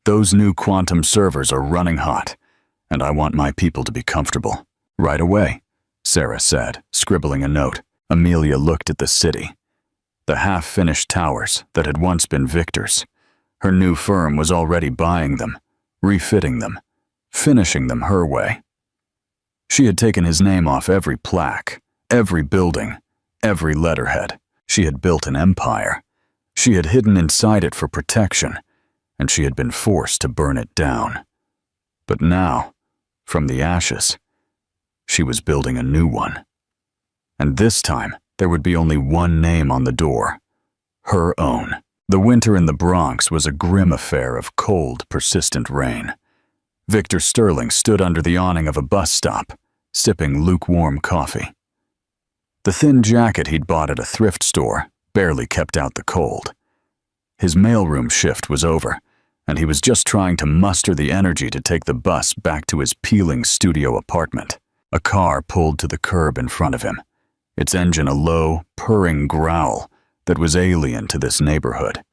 Those new quantum servers are running hot, and I want my people to be comfortable." "Right away," Sarah said, scribbling a note. Amelia looked at the city, the half-finished towers that had once been Victor's. Her new firm was already buying them, refitting them, finishing them her way. She had taken his name off every plaque, every building, every letterhead. She had built an empire. She had hidden inside it for protection, and she had been forced to burn it down. But now, from the ashes, she was building a new one. And this time, there would be only one name on the door: her own. The winter in the Bronx was a grim affair of cold, persistent rain. Victor Sterling stood under the awning of a bus stop, sipping lukewarm coffee. The thin jacket he'd bought at a thrift store barely kept out the cold. His mailroom shift was over, and he was just trying to muster the energy to take the bus back to his peeling studio apartment. A car pulled to the curb in front of him, its engine a low, purring growl that was alien to this neighborhood.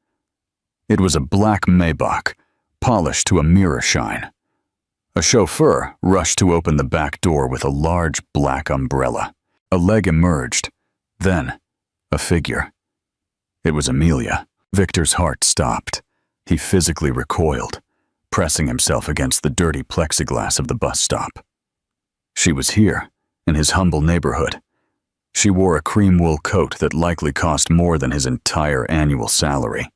It was a black Maybach, polished to a mirror shine. A chauffeur rushed to open the back door with a large black umbrella. A leg emerged, then a figure. It was Amelia. Victor's heart stopped. He physically recoiled, pressing himself against the dirty plexiglass of the bus stop. She was here, in his humble neighborhood, She wore a cream wool coat that likely cost more than his entire annual salary.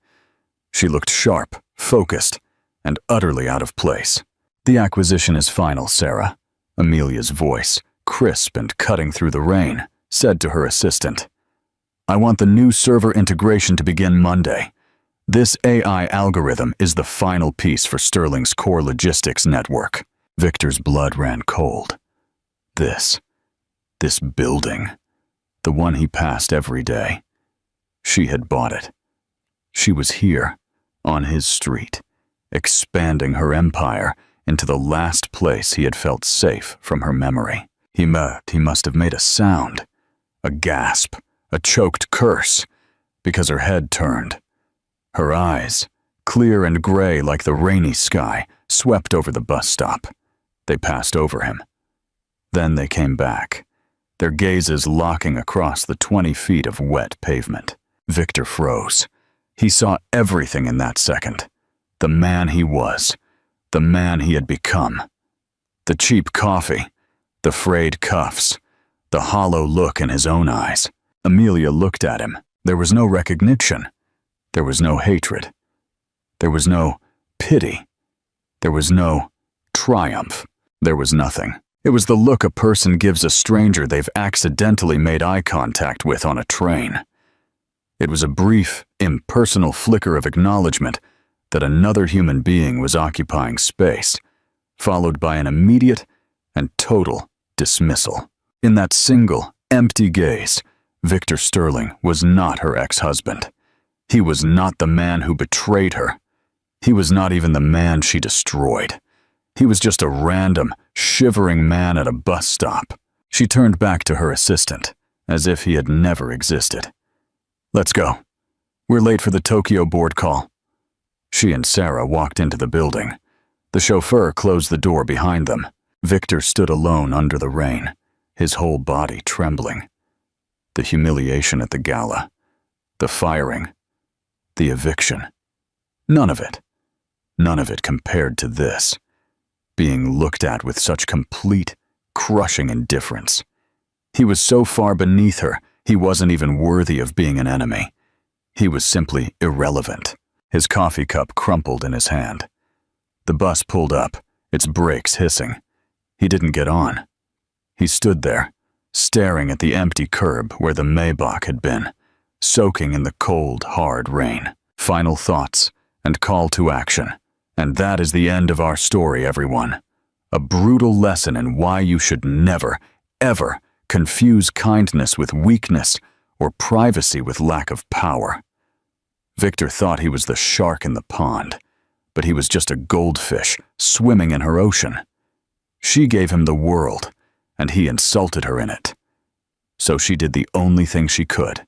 She looked sharp, focused, and utterly out of place. "The acquisition is final, Sarah," Amelia's voice, crisp and cutting through the rain, said to her assistant. "I want the new server integration to begin Monday. This AI algorithm is the final piece for Sterling's core logistics network." Victor's blood ran cold. This building, the one he passed every day. She had bought it. She was here, on his street, expanding her empire into the last place he had felt safe from her memory. He must have made a sound, a gasp, a choked curse, because her head turned. Her eyes, clear and gray like the rainy sky, swept over the bus stop. They passed over him. Then they came back, their gazes locking across the 20 feet of wet pavement. Victor froze. He saw everything in that second. The man he was, the man he had become. The cheap coffee, the frayed cuffs, the hollow look in his own eyes. Amelia looked at him. There was no recognition. There was no hatred. There was no pity. There was no triumph. There was nothing. It was the look a person gives a stranger they've accidentally made eye contact with on a train. It was a brief, impersonal flicker of acknowledgement that another human being was occupying space, followed by an immediate and total dismissal. In that single, empty gaze, Victor Sterling was not her ex-husband. He was not the man who betrayed her. He was not even the man she destroyed. He was just a random, shivering man at a bus stop. She turned back to her assistant, as if he had never existed. "Let's go. We're late for the Tokyo board call." She and Sarah walked into the building. The chauffeur closed the door behind them. Victor stood alone under the rain, his whole body trembling. The humiliation at the gala, the firing, the eviction. None of it compared to this. Being looked at with such complete, crushing indifference. He was so far beneath her, he wasn't even worthy of being an enemy. He was simply irrelevant. His coffee cup crumpled in his hand. The bus pulled up, its brakes hissing. He didn't get on. He stood there, staring at the empty curb where the Maybach had been, soaking in the cold, hard rain. Final thoughts and call to action. And that is the end of our story, everyone. A brutal lesson in why you should never, ever confuse kindness with weakness or privacy with lack of power. Victor thought he was the shark in the pond, but he was just a goldfish swimming in her ocean. She gave him the world, and he insulted her in it. So she did the only thing she could.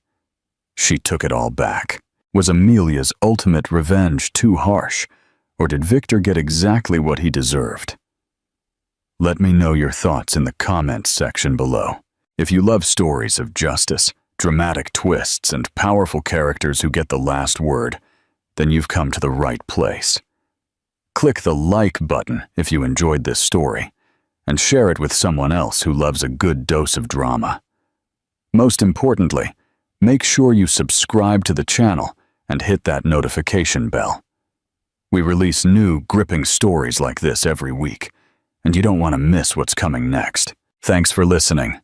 She took it all back. Was Amelia's ultimate revenge too harsh, or did Victor get exactly what he deserved? Let me know your thoughts in the comments section below. If you love stories of justice, dramatic twists, and powerful characters who get the last word, then you've come to the right place. Click the like button if you enjoyed this story, and share it with someone else who loves a good dose of drama. Most importantly, make sure you subscribe to the channel and hit that notification bell. We release new, gripping stories like this every week, and you don't want to miss what's coming next. Thanks for listening.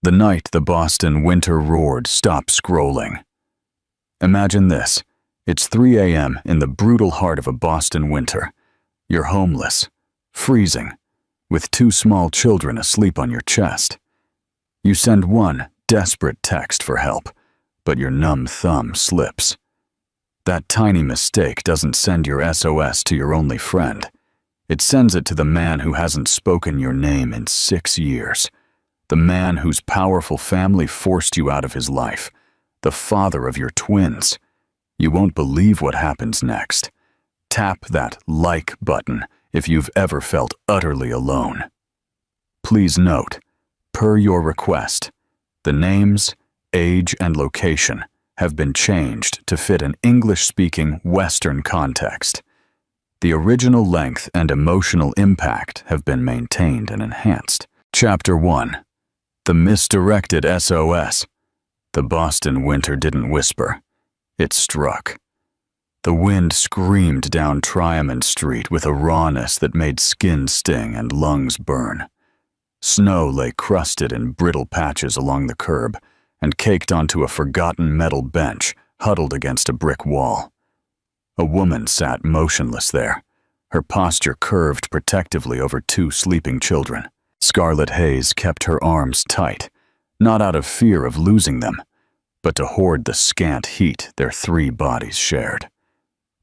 The night the Boston winter roared stopped scrolling. Imagine this. It's 3 a.m. in the brutal heart of a Boston winter. You're homeless, freezing, with 2 small children asleep on your chest. You send one desperate text for help, but your numb thumb slips. That tiny mistake doesn't send your SOS to your only friend. It sends it to the man who hasn't spoken your name in 6 years. The man whose powerful family forced you out of his life. The father of your twins. You won't believe what happens next. Tap that like button if you've ever felt utterly alone. Please note, per your request, the names, age, and location have been changed to fit an English-speaking Western context. The original length and emotional impact have been maintained and enhanced. Chapter 1. The Misdirected SOS. The Boston winter didn't whisper. It struck. The wind screamed down Triamond Street with a rawness that made skin sting and lungs burn. Snow lay crusted in brittle patches along the curb and caked onto a forgotten metal bench huddled against a brick wall. A woman sat motionless there, her posture curved protectively over 2 sleeping children. Scarlet haze kept her arms tight, not out of fear of losing them, but to hoard the scant heat their 3 bodies shared.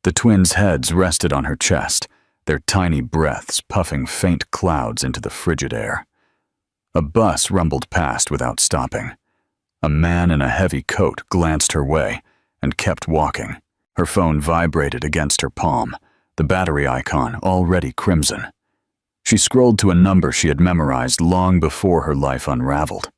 The twins' heads rested on her chest, their tiny breaths puffing faint clouds into the frigid air. A bus rumbled past without stopping. A man in a heavy coat glanced her way and kept walking. Her phone vibrated against her palm, the battery icon already crimson. She scrolled to a number she had memorized long before her life unraveled.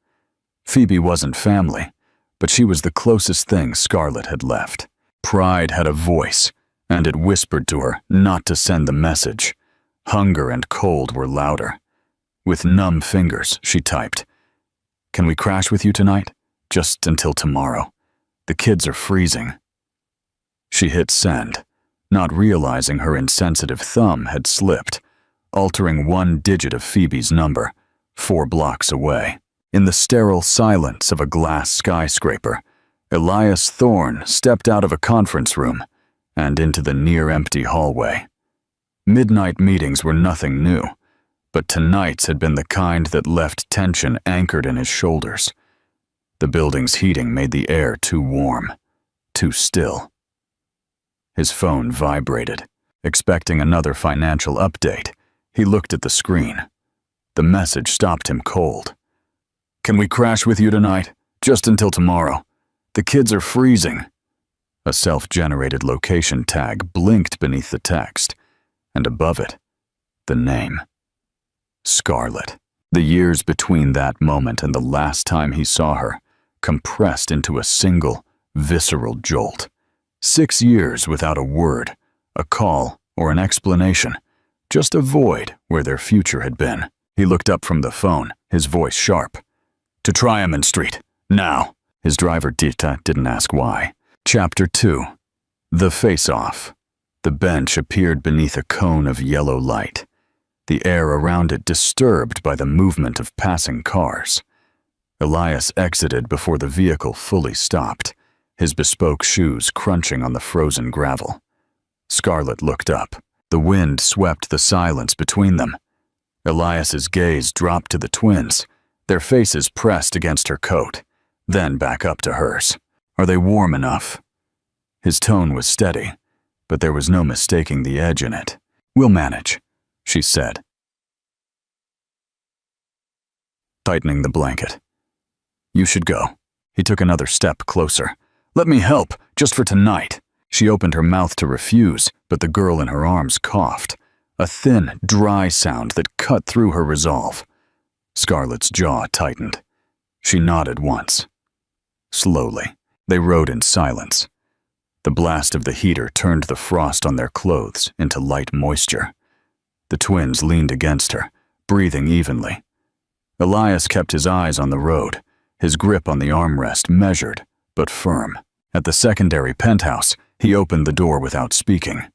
Phoebe wasn't family, but she was the closest thing Scarlet had left. Pride had a voice, and it whispered to her not to send the message. Hunger and cold were louder. With numb fingers, she typed, "Can we crash with you tonight? Just until tomorrow. The kids are freezing." She hit send, not realizing her insensitive thumb had slipped, altering 1 digit of Phoebe's number, 4 blocks away. In the sterile silence of a glass skyscraper, Elias Thorne stepped out of a conference room and into the near-empty hallway. Midnight meetings were nothing new, but tonight's had been the kind that left tension anchored in his shoulders. The building's heating made the air too warm, too still. His phone vibrated. Expecting another financial update, he looked at the screen. The message stopped him cold. "Can we crash with you tonight? Just until tomorrow. The kids are freezing." A self-generated location tag blinked beneath the text, and above it, the name. Scarlet. The years between that moment and the last time he saw her compressed into a single, visceral jolt. 6 years without a word, a call, or an explanation. Just a void where their future had been. He looked up from the phone, his voice sharp. "To Triamond Street, now." His driver Dita didn't ask why. Chapter 2. The Face-Off. The bench appeared beneath a cone of yellow light, the air around it disturbed by the movement of passing cars. Elias exited before the vehicle fully stopped, his bespoke shoes crunching on the frozen gravel. Scarlet looked up. The wind swept the silence between them. Elias's gaze dropped to the twins, their faces pressed against her coat, then back up to hers. "Are they warm enough?" His tone was steady, but there was no mistaking the edge in it. "We'll manage," she said, tightening the blanket. "You should go." He took another step closer. "Let me help, just for tonight." She opened her mouth to refuse, but the girl in her arms coughed, a thin, dry sound that cut through her resolve. Scarlet's jaw tightened. She nodded once. Slowly, they rode in silence. The blast of the heater turned the frost on their clothes into light moisture. The twins leaned against her, breathing evenly. Elias kept his eyes on the road, his grip on the armrest measured but firm. At the secondary penthouse, he opened the door without speaking.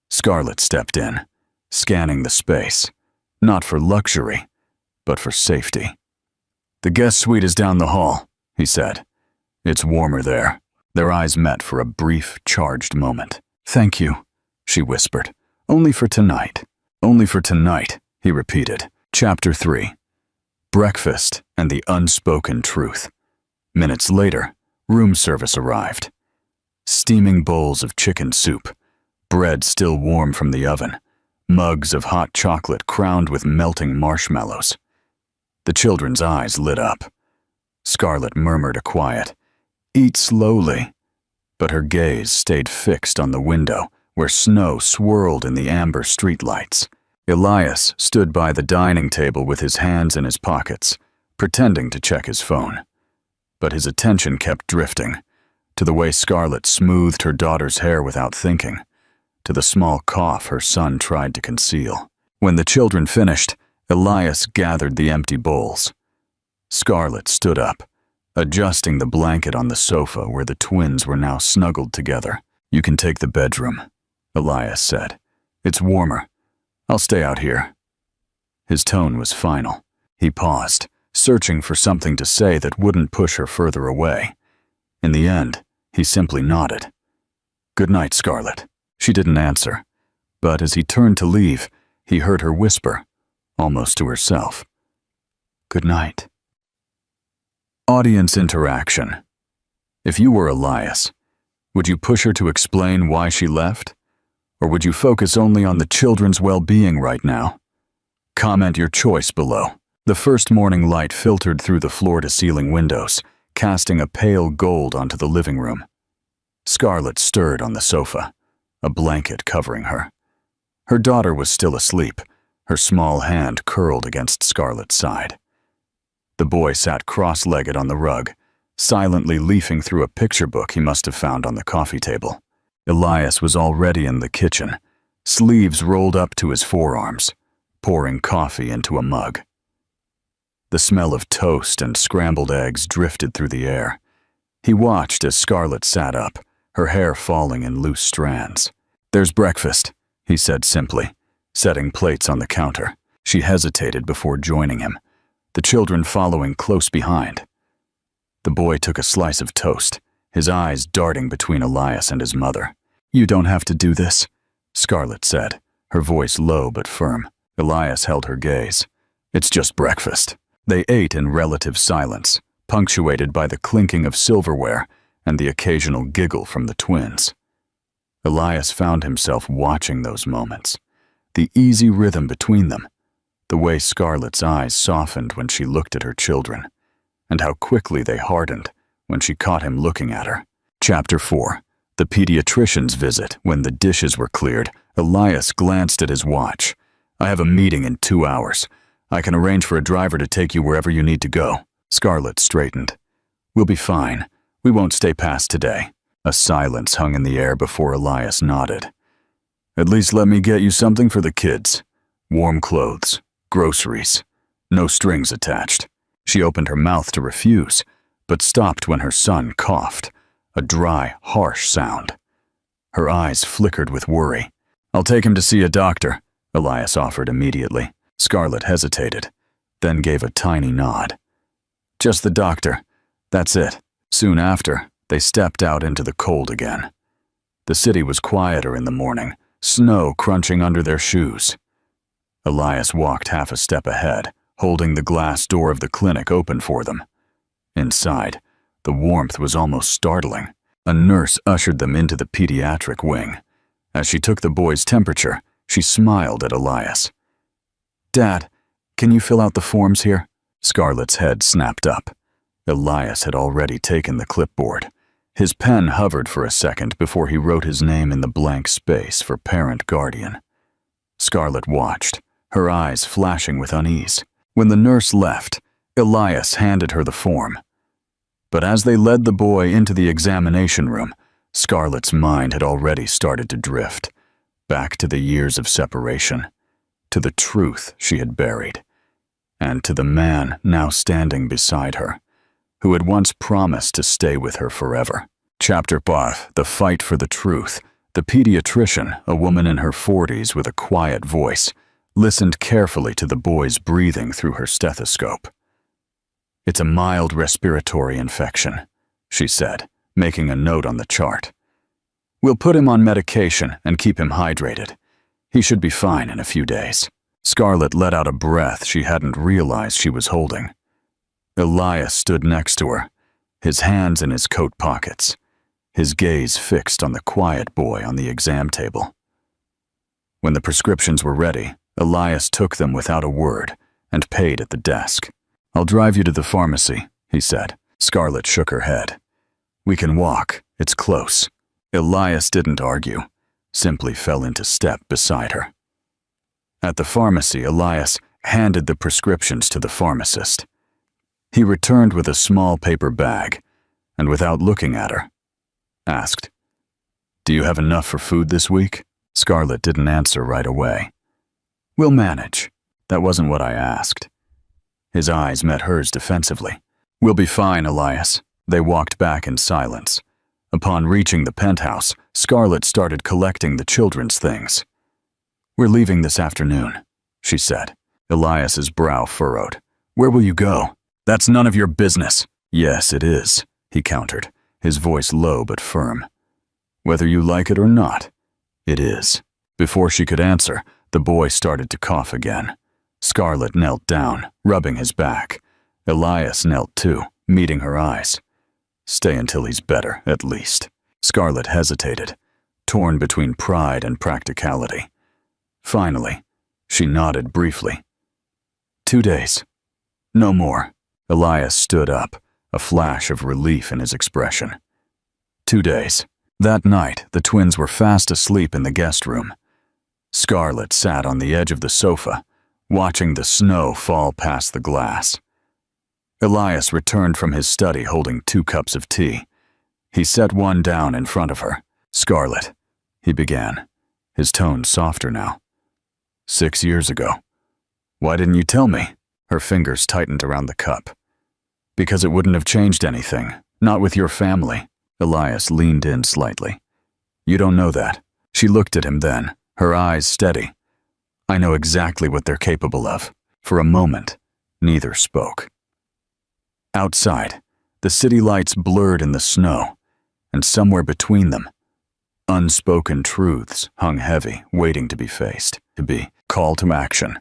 Scarlet stepped in, scanning the space, not for luxury, but for safety. "The guest suite is down the hall," he said. "It's warmer there." Their eyes met for a brief, charged moment. "Thank you," she whispered. "Only for tonight." "Only for tonight," he repeated. Chapter 3. Breakfast and the Unspoken Truth. Minutes later, room service arrived. Steaming bowls of chicken soup, bread still warm from the oven, mugs of hot chocolate crowned with melting marshmallows. The children's eyes lit up. Scarlett murmured a quiet, "Eat slowly," but her gaze stayed fixed on the window where snow swirled in the amber streetlights. Elias stood by the dining table with his hands in his pockets, pretending to check his phone. But his attention kept drifting, to the way Scarlett smoothed her daughter's hair without thinking, to the small cough her son tried to conceal. When the children finished, Elias gathered the empty bowls. Scarlett stood up, adjusting the blanket on the sofa where the twins were now snuggled together. "You can take the bedroom," Elias said. "It's warmer. I'll stay out here." His tone was final. He paused, searching for something to say that wouldn't push her further away. In the end, he simply nodded. "Good night, Scarlett." She didn't answer, but as he turned to leave, he heard her whisper, almost to herself, "Good night." Audience interaction. If you were Elias, would you push her to explain why she left? Or would you focus only on the children's well-being right now? Comment your choice below. The first morning light filtered through the floor-to-ceiling windows, casting a pale gold onto the living room. Scarlett stirred on the sofa, a blanket covering her. Her daughter was still asleep, her small hand curled against Scarlett's side. The boy sat cross-legged on the rug, silently leafing through a picture book he must have found on the coffee table. Elias was already in the kitchen, sleeves rolled up to his forearms, pouring coffee into a mug. The smell of toast and scrambled eggs drifted through the air. He watched as Scarlett sat up, her hair falling in loose strands. "There's breakfast," he said simply, setting plates on the counter. She hesitated before joining him, the children following close behind. The boy took a slice of toast, his eyes darting between Elias and his mother. "You don't have to do this," Scarlett said, her voice low but firm. Elias held her gaze. "It's just breakfast." They ate in relative silence, punctuated by the clinking of silverware and the occasional giggle from the twins. Elias found himself watching those moments, the easy rhythm between them, the way Scarlett's eyes softened when she looked at her children, and how quickly they hardened when she caught him looking at her. Chapter 4. The pediatrician's visit. When the dishes were cleared, Elias glanced at his watch. "I have a meeting in 2 hours. I can arrange for a driver to take you wherever you need to go." Scarlett straightened. "We'll be fine. We won't stay past today." A silence hung in the air before Elias nodded. "At least let me get you something for the kids. Warm clothes, groceries, no strings attached." She opened her mouth to refuse, but stopped when her son coughed, a dry, harsh sound. Her eyes flickered with worry. "I'll take him to see a doctor," Elias offered immediately. Scarlett hesitated, then gave a tiny nod. "Just the doctor. That's it." Soon after, they stepped out into the cold again. The city was quieter in the morning, snow crunching under their shoes. Elias walked half a step ahead, holding the glass door of the clinic open for them. Inside, the warmth was almost startling. A nurse ushered them into the pediatric wing. As she took the boy's temperature, she smiled at Elias. "Dad, can you fill out the forms here?" Scarlett's head snapped up. Elias had already taken the clipboard. His pen hovered for a second before he wrote his name in the blank space for parent-guardian. Scarlett watched, her eyes flashing with unease. When the nurse left, Elias handed her the form. But as they led the boy into the examination room, Scarlett's mind had already started to drift, back to the years of separation, to the truth she had buried, and to the man now standing beside her, who had once promised to stay with her forever. Chapter 5. The Fight for the Truth. The pediatrician, a woman in her 40s with a quiet voice, listened carefully to the boy's breathing through her stethoscope. "It's a mild respiratory infection," she said, making a note on the chart. "We'll put him on medication and keep him hydrated. He should be fine in a few days." Scarlett let out a breath she hadn't realized she was holding. Elias stood next to her, his hands in his coat pockets, his gaze fixed on the quiet boy on the exam table. When the prescriptions were ready, Elias took them without a word and paid at the desk. "I'll drive you to the pharmacy," he said. Scarlett shook her head. "We can walk. It's close." Elias didn't argue, simply fell into step beside her. At the pharmacy, Elias handed the prescriptions to the pharmacist. He returned with a small paper bag, and without looking at her, asked, "Do you have enough for food this week?" Scarlett didn't answer right away. "We'll manage. That wasn't what I asked." His eyes met hers defensively. "We'll be fine, Elias." They walked back in silence. Upon reaching the penthouse, Scarlett started collecting the children's things. "We're leaving this afternoon," she said. Elias's brow furrowed. "Where will you go?" "That's none of your business." "Yes, it is," he countered, his voice low but firm. "Whether you like it or not, it is." Before she could answer, the boy started to cough again. Scarlett knelt down, rubbing his back. Elias knelt too, meeting her eyes. "Stay until he's better, at least." Scarlett hesitated, torn between pride and practicality. Finally, she nodded briefly. 2 days. No more." Elias stood up, a flash of relief in his expression. 2 days. That night, the twins were fast asleep in the guest room. Scarlett sat on the edge of the sofa, watching the snow fall past the glass. Elias returned from his study holding 2 cups of tea. He set one down in front of her. "Scarlett," he began, his tone softer now. 6 years ago. Why didn't you tell me?" Her fingers tightened around the cup. "Because it wouldn't have changed anything, not with your family." Elias leaned in slightly. "You don't know that." She looked at him then, her eyes steady. "I know exactly what they're capable of." For a moment, neither spoke. Outside, the city lights blurred in the snow, and somewhere between them, unspoken truths hung heavy, waiting to be faced, to be call to action.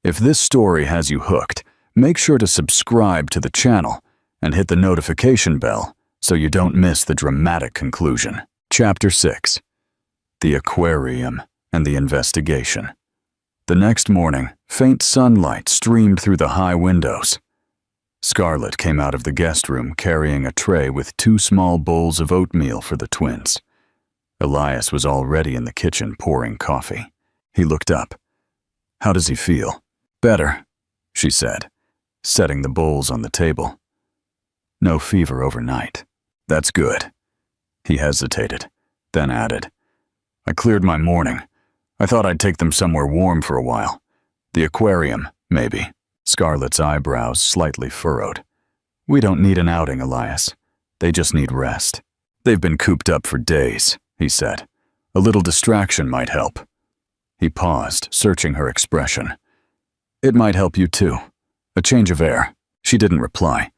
If this story has you hooked, make sure to subscribe to the channel and hit the notification bell so you don't miss the dramatic conclusion. Chapter 6. The Aquarium and the Investigation. The next morning, faint sunlight streamed through the high windows. Scarlett came out of the guest room carrying a tray with 2 small bowls of oatmeal for the twins. Elias was already in the kitchen pouring coffee. He looked up. "How does he feel?" "Better," she said, setting the bowls on the table. "No fever overnight." "That's good." He hesitated, then added, "I cleared my morning. I thought I'd take them somewhere warm for a while. The aquarium, maybe." Scarlett's eyebrows slightly furrowed. "We don't need an outing, Elias. They just need rest." "They've been cooped up for days," he said. "A little distraction might help." He paused, searching her expression. "It might help you too. A change of air." She didn't reply,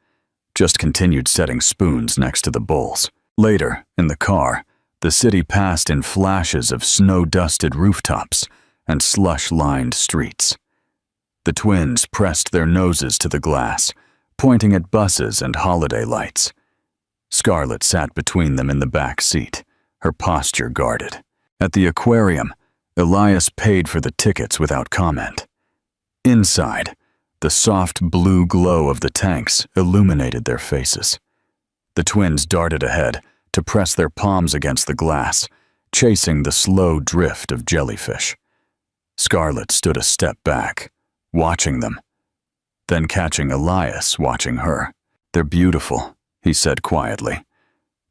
just continued setting spoons next to the bowls. Later, in the car, the city passed in flashes of snow-dusted rooftops and slush-lined streets. The twins pressed their noses to the glass, pointing at buses and holiday lights. Scarlett sat between them in the back seat, her posture guarded. At the aquarium, Elias paid for the tickets without comment. Inside, the soft blue glow of the tanks illuminated their faces. The twins darted ahead to press their palms against the glass, chasing the slow drift of jellyfish. Scarlett stood a step back, watching them, then catching Elias watching her. "They're beautiful," he said quietly,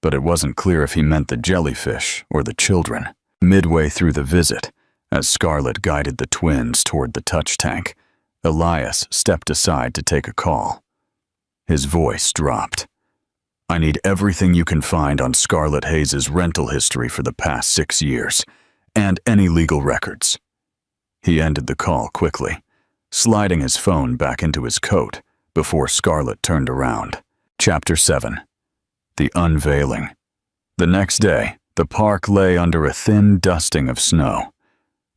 but it wasn't clear if he meant the jellyfish or the children. Midway through the visit, as Scarlett guided the twins toward the touch tank, Elias stepped aside to take a call. His voice dropped. "I need everything you can find on Scarlett Hayes' rental history for the past 6 years, and any legal records." He ended the call quickly, sliding his phone back into his coat, before Scarlett turned around. Chapter 7. The Unveiling. The next day, the park lay under a thin dusting of snow.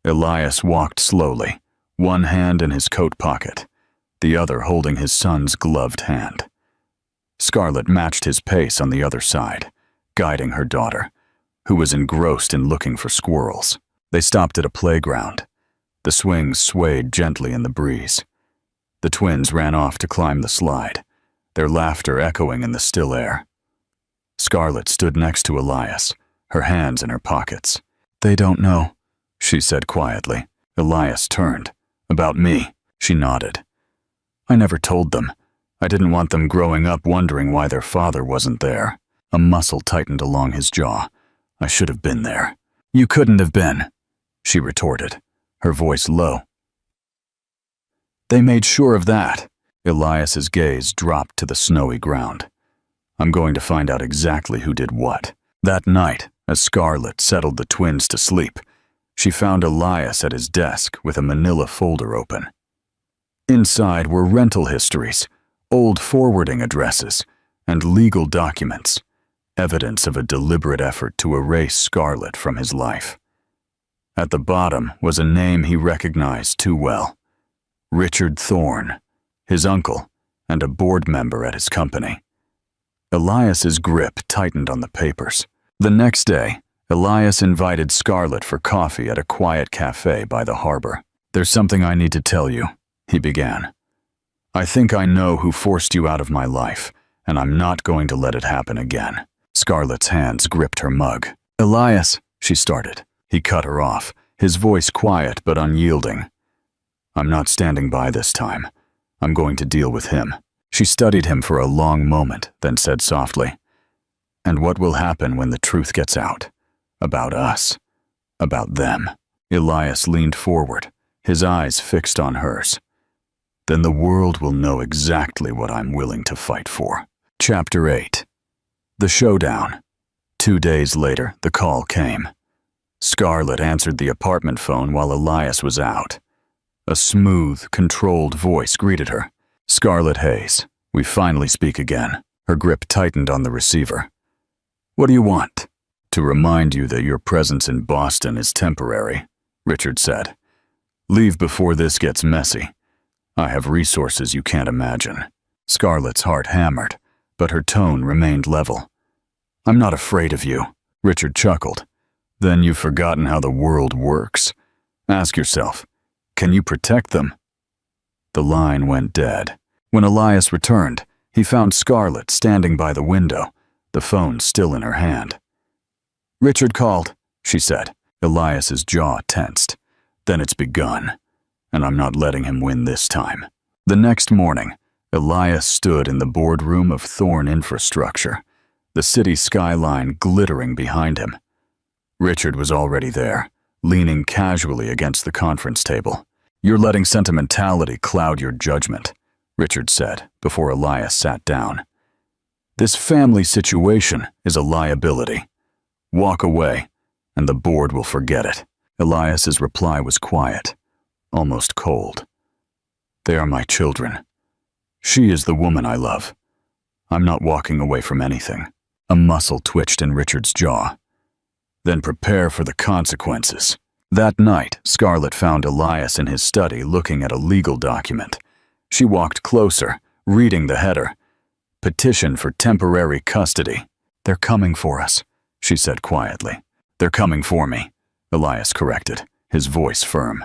Elias walked slowly, one hand in his coat pocket, the other holding his son's gloved hand. Scarlett matched his pace on the other side, guiding her daughter, who was engrossed in looking for squirrels. They stopped at a playground. The swings swayed gently in the breeze. The twins ran off to climb the slide, their laughter echoing in the still air. Scarlett stood next to Elias, her hands in her pockets. "They don't know," she said quietly. Elias turned. "About me?" She nodded. "I never told them. I didn't want them growing up wondering why their father wasn't there." A muscle tightened along his jaw. "I should have been there." "You couldn't have been," she retorted, her voice low. "They made sure of that." Elias's gaze dropped to the snowy ground. "I'm going to find out exactly who did what." That night, as Scarlett settled the twins to sleep, she found Elias at his desk with a manila folder open. Inside were rental histories, old forwarding addresses, and legal documents, evidence of a deliberate effort to erase Scarlett from his life. At the bottom was a name he recognized too well: Richard Thorne, his uncle, and a board member at his company. Elias's grip tightened on the papers. The next day, Elias invited Scarlett for coffee at a quiet cafe by the harbor. "There's something I need to tell you," he began. "I think I know who forced you out of my life, and I'm not going to let it happen again." Scarlett's hands gripped her mug. "Elias," she started. He cut her off, his voice quiet but unyielding. "I'm not standing by this time. I'm going to deal with him." She studied him for a long moment, then said softly, "And what will happen when the truth gets out? About us. About them." Elias leaned forward, his eyes fixed on hers. "Then the world will know exactly what I'm willing to fight for." Chapter 8. The Showdown. 2 days later, the call came. Scarlett answered the apartment phone while Elias was out. A smooth, controlled voice greeted her. "Scarlett Hayes, we finally speak again." Her grip tightened on the receiver. "What do you want?" "To remind you that your presence in Boston is temporary," Richard said. "Leave before this gets messy. I have resources you can't imagine." Scarlett's heart hammered, but her tone remained level. "I'm not afraid of you," Richard chuckled. "Then you've forgotten how the world works. Ask yourself, can you protect them?" The line went dead. When Elias returned, he found Scarlett standing by the window, the phone still in her hand. "Richard called," she said. Elias's jaw tensed. "Then it's begun, and I'm not letting him win this time." The next morning, Elias stood in the boardroom of Thorne Infrastructure, the city skyline glittering behind him. Richard was already there, leaning casually against the conference table. "You're letting sentimentality cloud your judgment," Richard said before Elias sat down. "This family situation is a liability. Walk away, and the board will forget it." Elias's reply was quiet, almost cold. "They are my children. She is the woman I love. I'm not walking away from anything." A muscle twitched in Richard's jaw. "Then prepare for the consequences." That night, Scarlett found Elias in his study looking at a legal document. She walked closer, reading the header. "Petition for temporary custody." "They're coming for us," she said quietly. "They're coming for me," Elias corrected, his voice firm.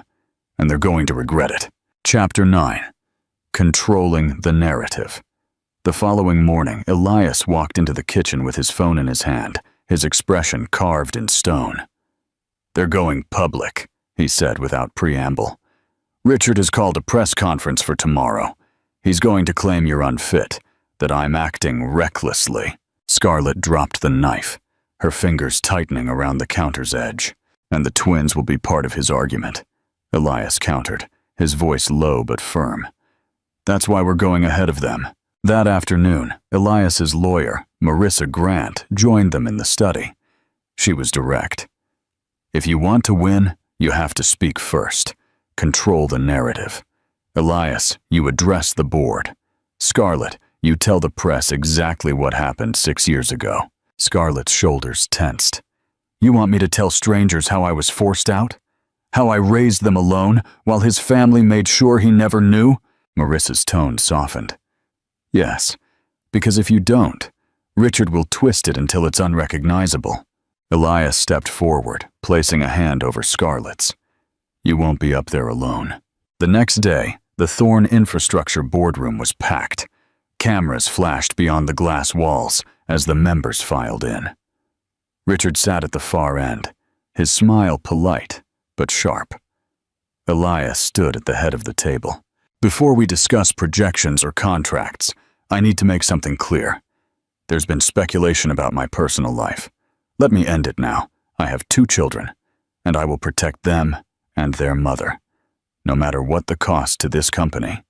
"And they're going to regret it." Chapter 9. Controlling the Narrative. The following morning, Elias walked into the kitchen with his phone in his hand, his expression carved in stone. "They're going public," he said without preamble. "Richard has called a press conference for tomorrow. He's going to claim you're unfit, that I'm acting recklessly." Scarlett dropped the knife, her fingers tightening around the counter's edge. "And the twins will be part of his argument," Elias countered, his voice low but firm. "That's why we're going ahead of them." That afternoon, Elias's lawyer, Marissa Grant, joined them in the study. She was direct. "If you want to win, you have to speak first. Control the narrative. Elias, you address the board. Scarlett, you tell the press exactly what happened 6 years ago. Scarlett's shoulders tensed. You want me to tell strangers how I was forced out? How I raised them alone while his family made sure he never knew? Marissa's tone softened. Yes, because if you don't, Richard will twist it until it's unrecognizable. Elias stepped forward, placing a hand over Scarlett's. You won't be up there alone. The next day, the Thorn Infrastructure boardroom was packed. Cameras flashed beyond the glass walls as the members filed in. Richard sat at the far end, his smile polite but sharp. Elias stood at the head of the table. Before we discuss projections or contracts, I need to make something clear. There's been speculation about my personal life. Let me end it now. I have 2 children, and I will protect them and their mother, no matter what the cost to this company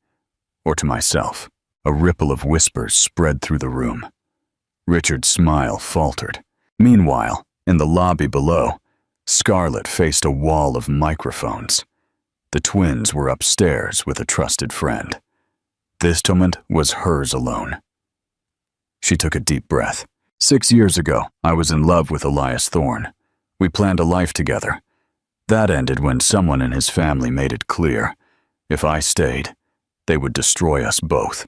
or to myself. A ripple of whispers spread through the room. Richard's smile faltered. Meanwhile, in the lobby below, Scarlett faced a wall of microphones. The twins were upstairs with a trusted friend. This moment was hers alone. She took a deep breath. 6 years ago, I was in love with Elias Thorn. We planned a life together. That ended when someone in his family made it clear, if I stayed, they would destroy us both.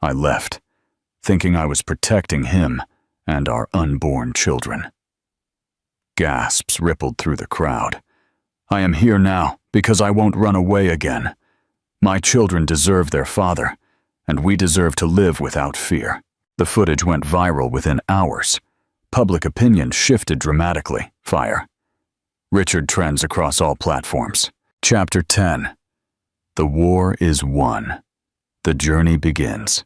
I left, thinking I was protecting him and our unborn children. Gasps rippled through the crowd. I am here now because I won't run away again. My children deserve their father, and we deserve to live without fear. The footage went viral within hours. Public opinion shifted dramatically. Fire. Richard trends across all platforms. Chapter 10. The war is won. The journey begins.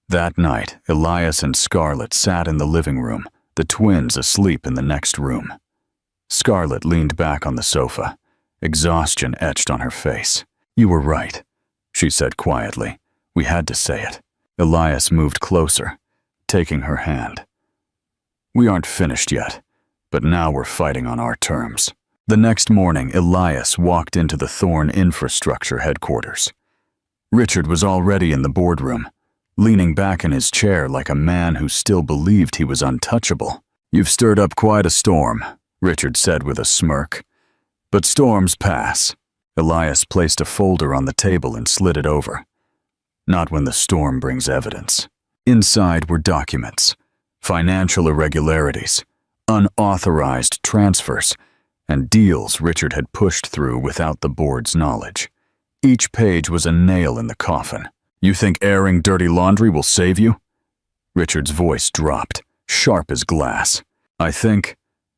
That night, Elias and Scarlett sat in the living room, the twins asleep in the next room. Scarlett leaned back on the sofa, exhaustion etched on her face. You were right, she said quietly. We had to say it. Elias moved closer, taking her hand. We aren't finished yet, but now we're fighting on our terms. The next morning, Elias walked into the Thorn Infrastructure headquarters. Richard was already in the boardroom, leaning back in his chair like a man who still believed he was untouchable. You've stirred up quite a storm, Richard said with a smirk. But storms pass. Elias placed a folder on the table and slid it over. Not when the storm brings evidence. Inside were documents, financial irregularities, unauthorized transfers, and deals Richard had pushed through without the board's knowledge. Each page was a nail in the coffin. You think airing dirty laundry will save you? Richard's voice dropped, sharp as glass. I think,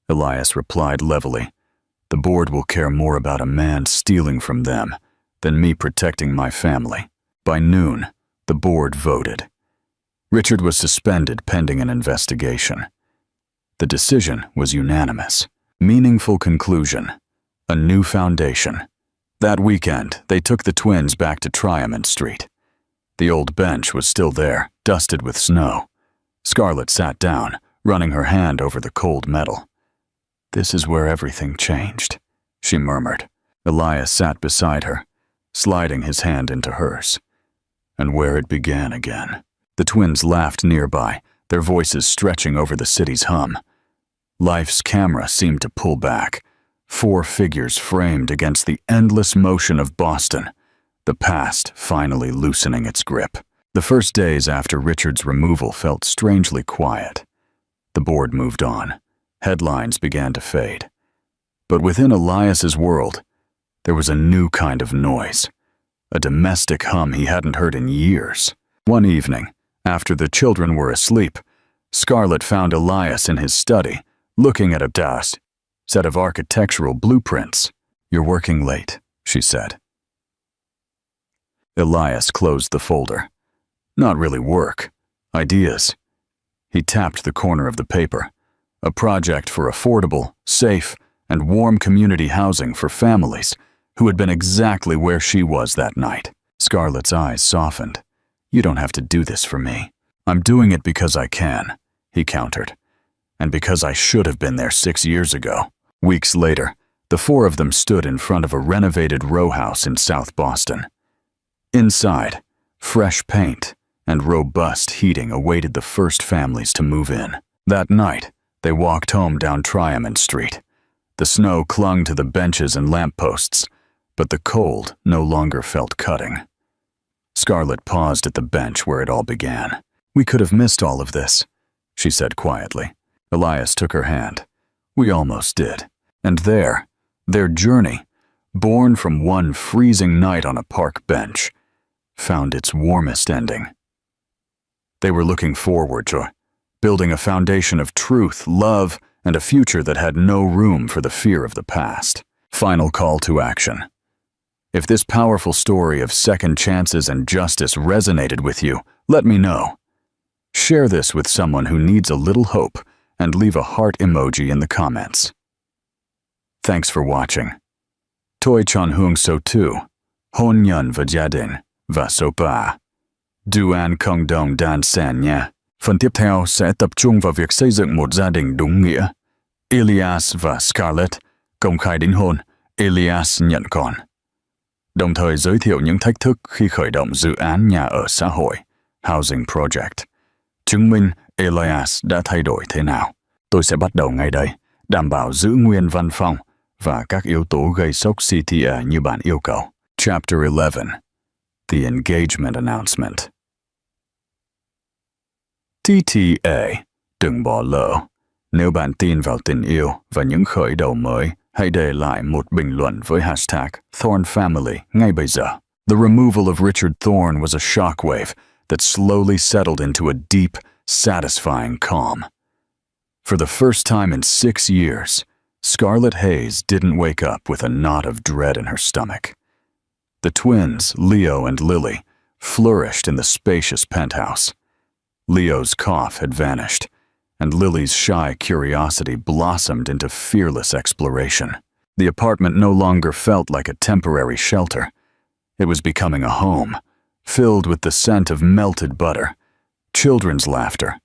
Elias replied levelly, the board will care more about a man stealing from them than me protecting my family. By noon, the board voted. Richard was suspended pending an investigation. The decision was unanimous. Meaningful conclusion. A new foundation. That weekend, they took the twins back to Triamond Street. The old bench was still there, dusted with snow. Scarlett sat down, running her hand over the cold metal. This is where everything changed, she murmured. Elias sat beside her, sliding his hand into hers. And where it began again. The twins laughed nearby, their voices stretching over the city's hum. Life's camera seemed to pull back, 4 figures framed against the endless motion of Boston, the past finally loosening its grip. The first days after Richard's removal felt strangely quiet. The board moved on. Headlines began to fade. But within Elias's world, there was a new kind of noise, a domestic hum he hadn't heard in years. One evening, after the children were asleep, Scarlett found Elias in his study, looking at a set of architectural blueprints. You're working late, she said. Elias closed the folder. Not really work. Ideas. He tapped the corner of the paper. A project for affordable, safe, and warm community housing for families who had been exactly where she was that night. Scarlett's eyes softened. You don't have to do this for me. I'm doing it because I can, he countered. And because I should have been there 6 years ago. Weeks later, the 4 of them stood in front of a renovated row house in South Boston. Inside, fresh paint and robust heating awaited the first families to move in. That night, they walked home down Triamond Street. The snow clung to the benches and lampposts, but the cold no longer felt cutting. Scarlett paused at the bench where it all began. "We could have missed all of this," she said quietly. Elias took her hand. "We almost did." And there, their journey, born from one freezing night on a park bench, found its warmest ending. They were looking forward to building a foundation of truth, love, and a future that had no room for the fear of the past. Final call to action. If this powerful story of second chances and justice resonated with you, let me know. Share this with someone who needs a little hope and leave a heart emoji in the comments. Thanks for watching. Tôi chọn hướng số 2, hôn nhân và gia đình, và số 3. Du an cộng đồng đan sen nha. Phần tiếp theo sẽ tập trung vào việc xây dựng một gia đình đúng nghĩa. Elias và Scarlett công khai đính hôn, Elias nhận con. Đồng thời giới thiệu những thách thức khi khởi động dự án nhà ở xã hội, Housing Project. Chứng minh Elias đã thay đổi thế nào. Tôi sẽ bắt đầu ngay đây, đảm bảo giữ nguyên văn phong và các yếu tố gây sốc CTA như bạn yêu cầu. Chapter 11. The Engagement Announcement. TTA, đừng bỏ lỡ. Nếu bạn tin vào tình yêu và những khởi đầu mới, hãy để lại một bình luận với hashtag #ThorneFamily ngay bây giờ. The removal of Richard Thorne was a shockwave that slowly settled into a deep, satisfying calm. For the first time in 6 years, Scarlett Hayes didn't wake up with a knot of dread in her stomach. The twins, Leo and Lily, flourished in the spacious penthouse. Leo's cough had vanished, and Lily's shy curiosity blossomed into fearless exploration. The apartment no longer felt like a temporary shelter. It was becoming a home, filled with the scent of melted butter, children's laughter,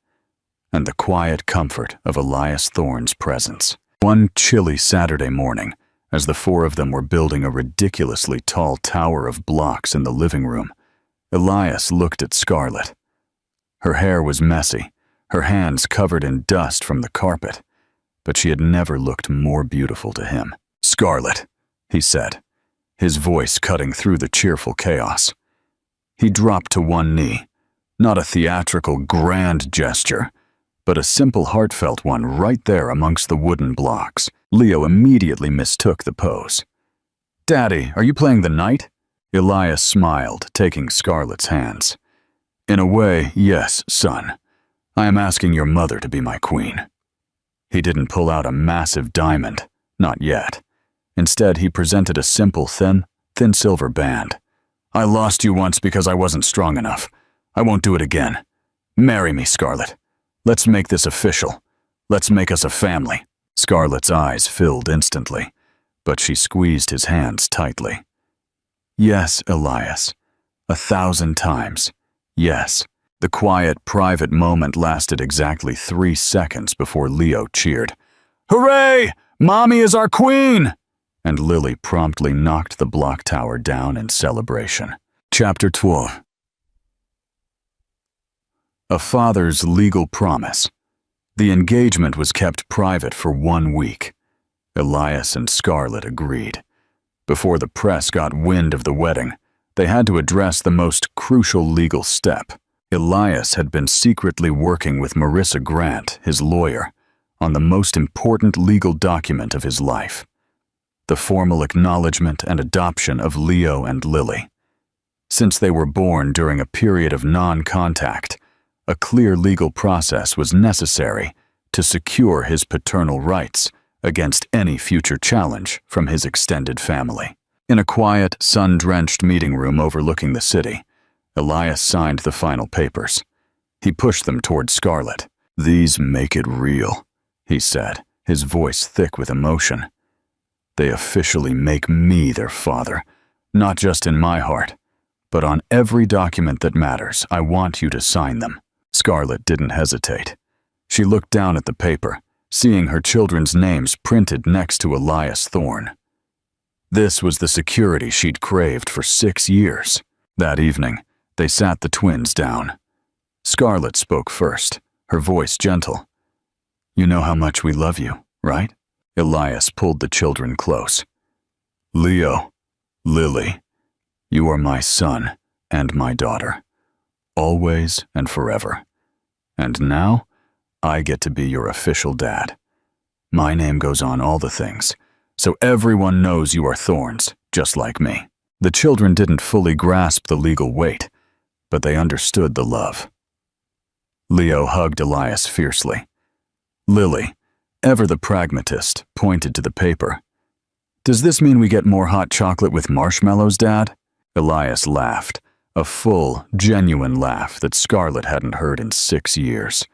and the quiet comfort of Elias Thorne's presence. One chilly Saturday morning, as the four of them were building a ridiculously tall tower of blocks in the living room, Elias looked at Scarlett. Her hair was messy, her hands covered in dust from the carpet, but she had never looked more beautiful to him. "Scarlett," he said, his voice cutting through the cheerful chaos. He dropped to one knee, not a theatrical, grand gesture, but a simple, heartfelt one right there amongst the wooden blocks. Leo immediately mistook the pose. "Daddy, are you playing the knight?" Elias smiled, taking Scarlett's hands. "In a way, yes, son. I am asking your mother to be my queen." He didn't pull out a massive diamond, not yet. Instead, he presented a simple, thin silver band. "I lost you once because I wasn't strong enough. I won't do it again. Marry me, Scarlett. Let's make this official. Let's make us a family." Scarlett's eyes filled instantly, but she squeezed his hands tightly. "Yes, Elias. 1,000 times. Yes." The quiet, private moment lasted exactly 3 seconds before Leo cheered, "Hooray! Mommy is our queen!" And Lily promptly knocked the block tower down in celebration. Chapter 12. A father's legal promise. The engagement was kept private for 1 week. Elias and Scarlett agreed. Before the press got wind of the wedding, they had to address the most crucial legal step. Elias had been secretly working with Marissa Grant, his lawyer, on the most important legal document of his life: the formal acknowledgement and adoption of Leo and Lily. Since they were born during a period of non-contact, a clear legal process was necessary to secure his paternal rights against any future challenge from his extended family. In a quiet, sun-drenched meeting room overlooking the city, Elias signed the final papers. He pushed them toward Scarlett. "These make it real," he said, his voice thick with emotion. "They officially make me their father, not just in my heart, but on every document that matters. I want you to sign them." Scarlett didn't hesitate. She looked down at the paper, seeing her children's names printed next to Elias Thorne. This was the security she'd craved for 6 years. That evening, they sat the twins down. Scarlett spoke first, her voice gentle. "You know how much we love you, right?" Elias pulled the children close. "Leo, Lily, you are my son and my daughter, always and forever. And now, I get to be your official dad. My name goes on all the things, so everyone knows you are Thorns, just like me." The children didn't fully grasp the legal weight, but they understood the love. Leo hugged Elias fiercely. Lily, ever the pragmatist, pointed to the paper. "Does this mean we get more hot chocolate with marshmallows, Dad?" Elias laughed, a full, genuine laugh that Scarlett hadn't heard in 6 years.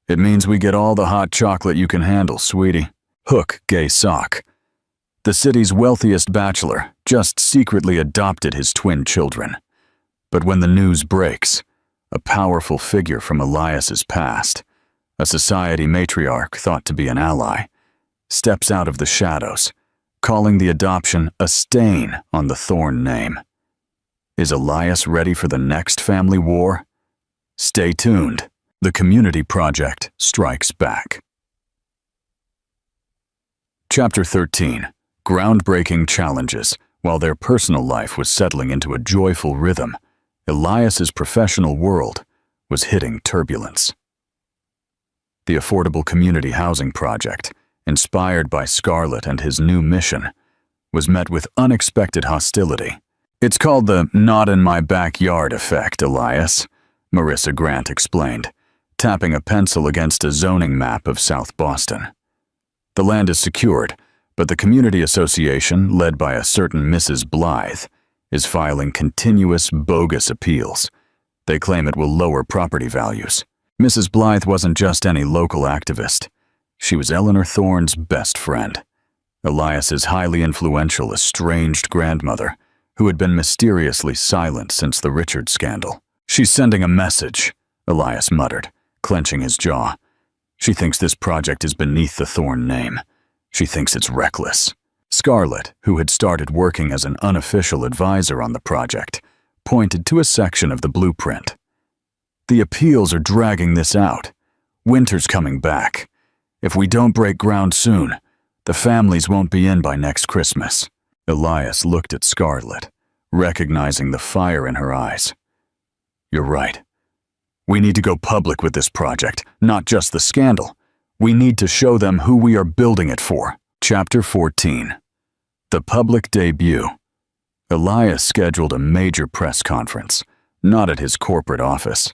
"It means we get all the hot chocolate you can handle, sweetie." Hook Gay Sock, the city's wealthiest bachelor, just secretly adopted his twin children. But when the news breaks, a powerful figure from Elias's past, a society matriarch thought to be an ally, steps out of the shadows, calling the adoption a stain on the Thorn name. Is Elias ready for the next family war? Stay tuned. The Community Project strikes back. Chapter 13. Groundbreaking challenges. While their personal life was settling into a joyful rhythm, Elias's professional world was hitting turbulence. The Affordable Community Housing Project, inspired by Scarlett and his new mission, was met with unexpected hostility. "It's called the not in my backyard effect, Elias," Marissa Grant explained, tapping a pencil against a zoning map of South Boston. "The land is secured, but the community association, led by a certain Mrs. Blythe, is filing continuous bogus appeals. They claim it will lower property values. Mrs. Blythe wasn't just any local activist. She was Eleanor Thorne's best friend, Elias's highly influential, estranged grandmother, who had been mysteriously silent since the Richard scandal. "She's sending a message," Elias muttered, clenching his jaw. "She thinks this project is beneath the Thorne name. She thinks it's reckless." Scarlett, who had started working as an unofficial advisor on the project, pointed to a section of the blueprint. "The appeals are dragging this out. Winter's coming back. If we don't break ground soon, the families won't be in by next Christmas." Elias looked at Scarlett, recognizing the fire in her eyes. "You're right. We need to go public with this project, not just the scandal. We need to show them who we are building it for." Chapter 14. The Public Debut. Elias scheduled a major press conference, not at his corporate office,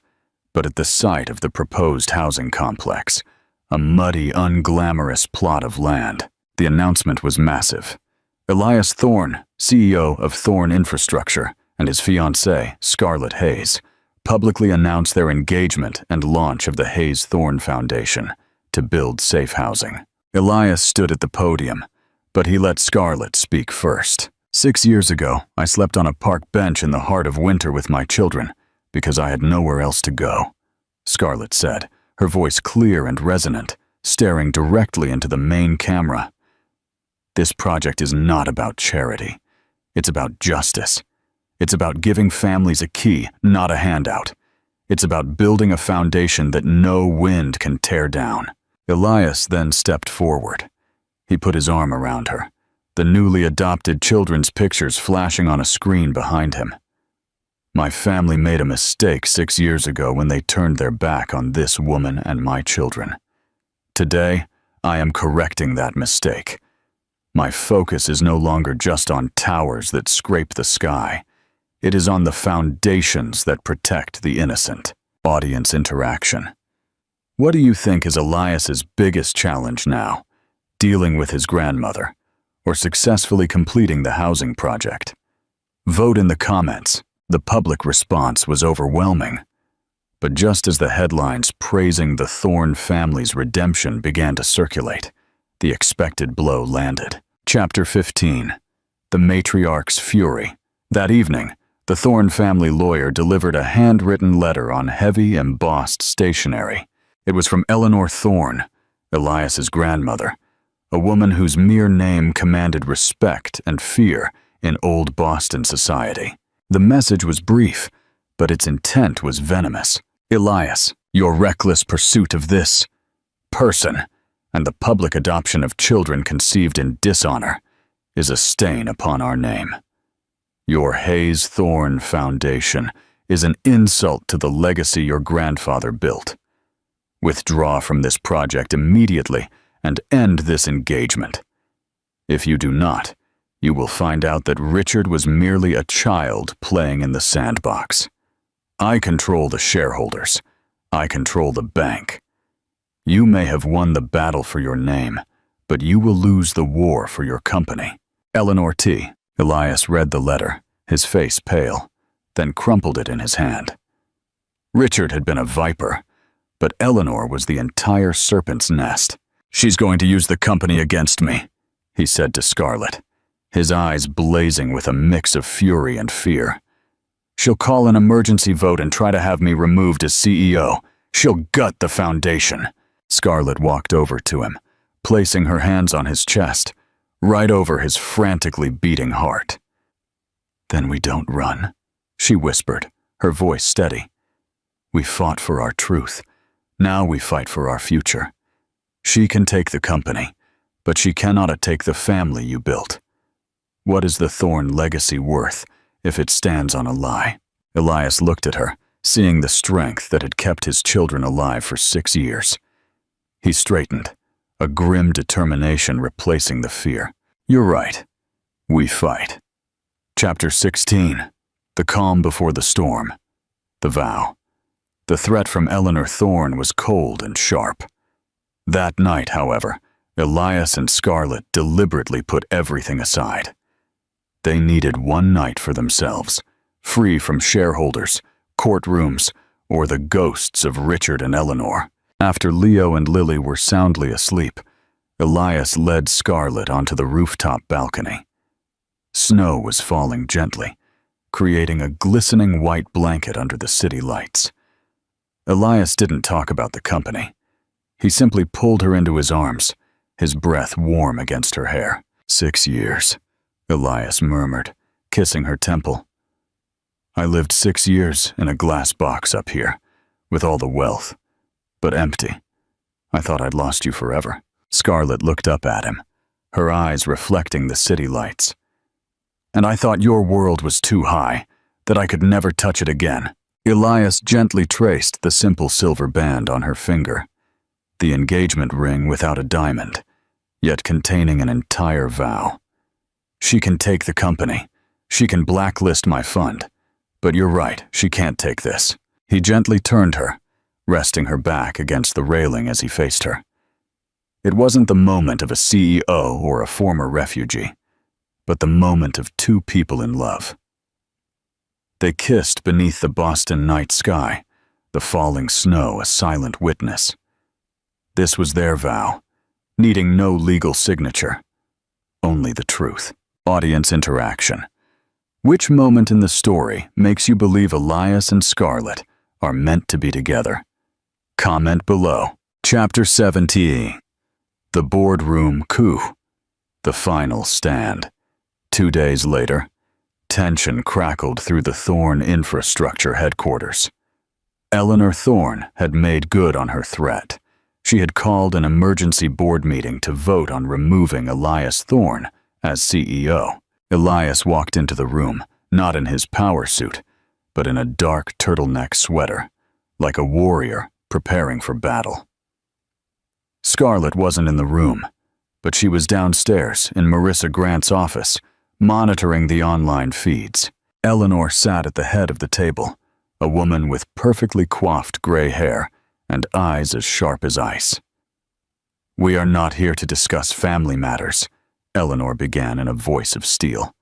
but at the site of the proposed housing complex, a muddy, unglamorous plot of land. The announcement was massive. Elias Thorne, CEO of Thorne Infrastructure, and his fiancée, Scarlett Hayes, publicly announced their engagement and launch of the Hayes Thorne Foundation to build safe housing. Elias stood at the podium, but he let Scarlett speak first. "6 years ago, I slept on a park bench in the heart of winter with my children because I had nowhere else to go," Scarlett said, her voice clear and resonant, staring directly into the main camera. "This project is not about charity. It's about justice. It's about giving families a key, not a handout. It's about building a foundation that no wind can tear down." Elias then stepped forward. He put his arm around her, the newly adopted children's pictures flashing on a screen behind him. "My family made a mistake 6 years ago when they turned their back on this woman and my children. Today, I am correcting that mistake. My focus is no longer just on towers that scrape the sky. It is on the foundations that protect the innocent." Audience interaction. What do you think is Elias's biggest challenge now? Dealing with his grandmother, or successfully completing the housing project? Vote in the comments. The public response was overwhelming. But just as the headlines praising the Thorne family's redemption began to circulate, the expected blow landed. Chapter 15. The Matriarch's Fury. That evening, the Thorne family lawyer delivered a handwritten letter on heavy embossed stationery. It was from Eleanor Thorne, Elias's grandmother, a woman whose mere name commanded respect and fear in old Boston society. The message was brief, but its intent was venomous. Elias, your reckless pursuit of this person and the public adoption of children conceived in dishonor is a stain upon our name. Your Hayes Thorne Foundation is an insult to the legacy your grandfather built. Withdraw from this project immediately and end this engagement. If you do not, you will find out that Richard was merely a child playing in the sandbox. I control the shareholders. I control the bank. You may have won the battle for your name, but you will lose the war for your company. Eleanor T. Elias read the letter, his face pale, then crumpled it in his hand. Richard had been a viper, but Eleanor was the entire serpent's nest. She's going to use the company against me, he said to Scarlett, his eyes blazing with a mix of fury and fear. She'll call an emergency vote and try to have me removed as CEO. She'll gut the foundation. Scarlett walked over to him, placing her hands on his chest, right over his frantically beating heart. Then we don't run, she whispered, her voice steady. We fought for our truth. Now we fight for our future. She can take the company, but she cannot take the family you built. What is the Thorne legacy worth if it stands on a lie? Elias looked at her, seeing the strength that had kept his children alive for 6 years. He straightened, a grim determination replacing the fear. You're right. We fight. Chapter 16. The calm before the storm. The vow. The threat from Eleanor Thorne was cold and sharp. That night, however, Elias and Scarlett deliberately put everything aside. They needed one night for themselves, free from shareholders, courtrooms, or the ghosts of Richard and Eleanor. After Leo and Lily were soundly asleep, Elias led Scarlett onto the rooftop balcony. Snow was falling gently, creating a glistening white blanket under the city lights. Elias didn't talk about the company. He simply pulled her into his arms, his breath warm against her hair. 6 years, Elias murmured, kissing her temple. I lived 6 years in a glass box up here, with all the wealth, but empty. I thought I'd lost you forever. Scarlett looked up at him, her eyes reflecting the city lights. And I thought your world was too high, that I could never touch it again. Elias gently traced the simple silver band on her finger, the engagement ring without a diamond, yet containing an entire vow. She can take the company. She can blacklist my fund. But you're right, she can't take this. He gently turned her, resting her back against the railing as he faced her. It wasn't the moment of a CEO or a former refugee, but the moment of two people in love. They kissed beneath the Boston night sky, the falling snow a silent witness. This was their vow, needing no legal signature, only the truth. Audience interaction. Which moment in the story makes you believe Elias and Scarlett are meant to be together? Comment below. Chapter 17. The boardroom coup. The final stand. 2 days later, tension crackled through the Thorne infrastructure headquarters. Eleanor Thorne had made good on her threat. She had called an emergency board meeting to vote on removing Elias Thorne as CEO. Elias walked into the room, not in his power suit, but in a dark turtleneck sweater, like a warrior preparing for battle. Scarlett wasn't in the room, but she was downstairs in Marissa Grant's office, monitoring the online feeds. Eleanor sat at the head of the table, a woman with perfectly coiffed gray hair and eyes as sharp as ice. We are not here to discuss family matters, Eleanor began in a voice of steel.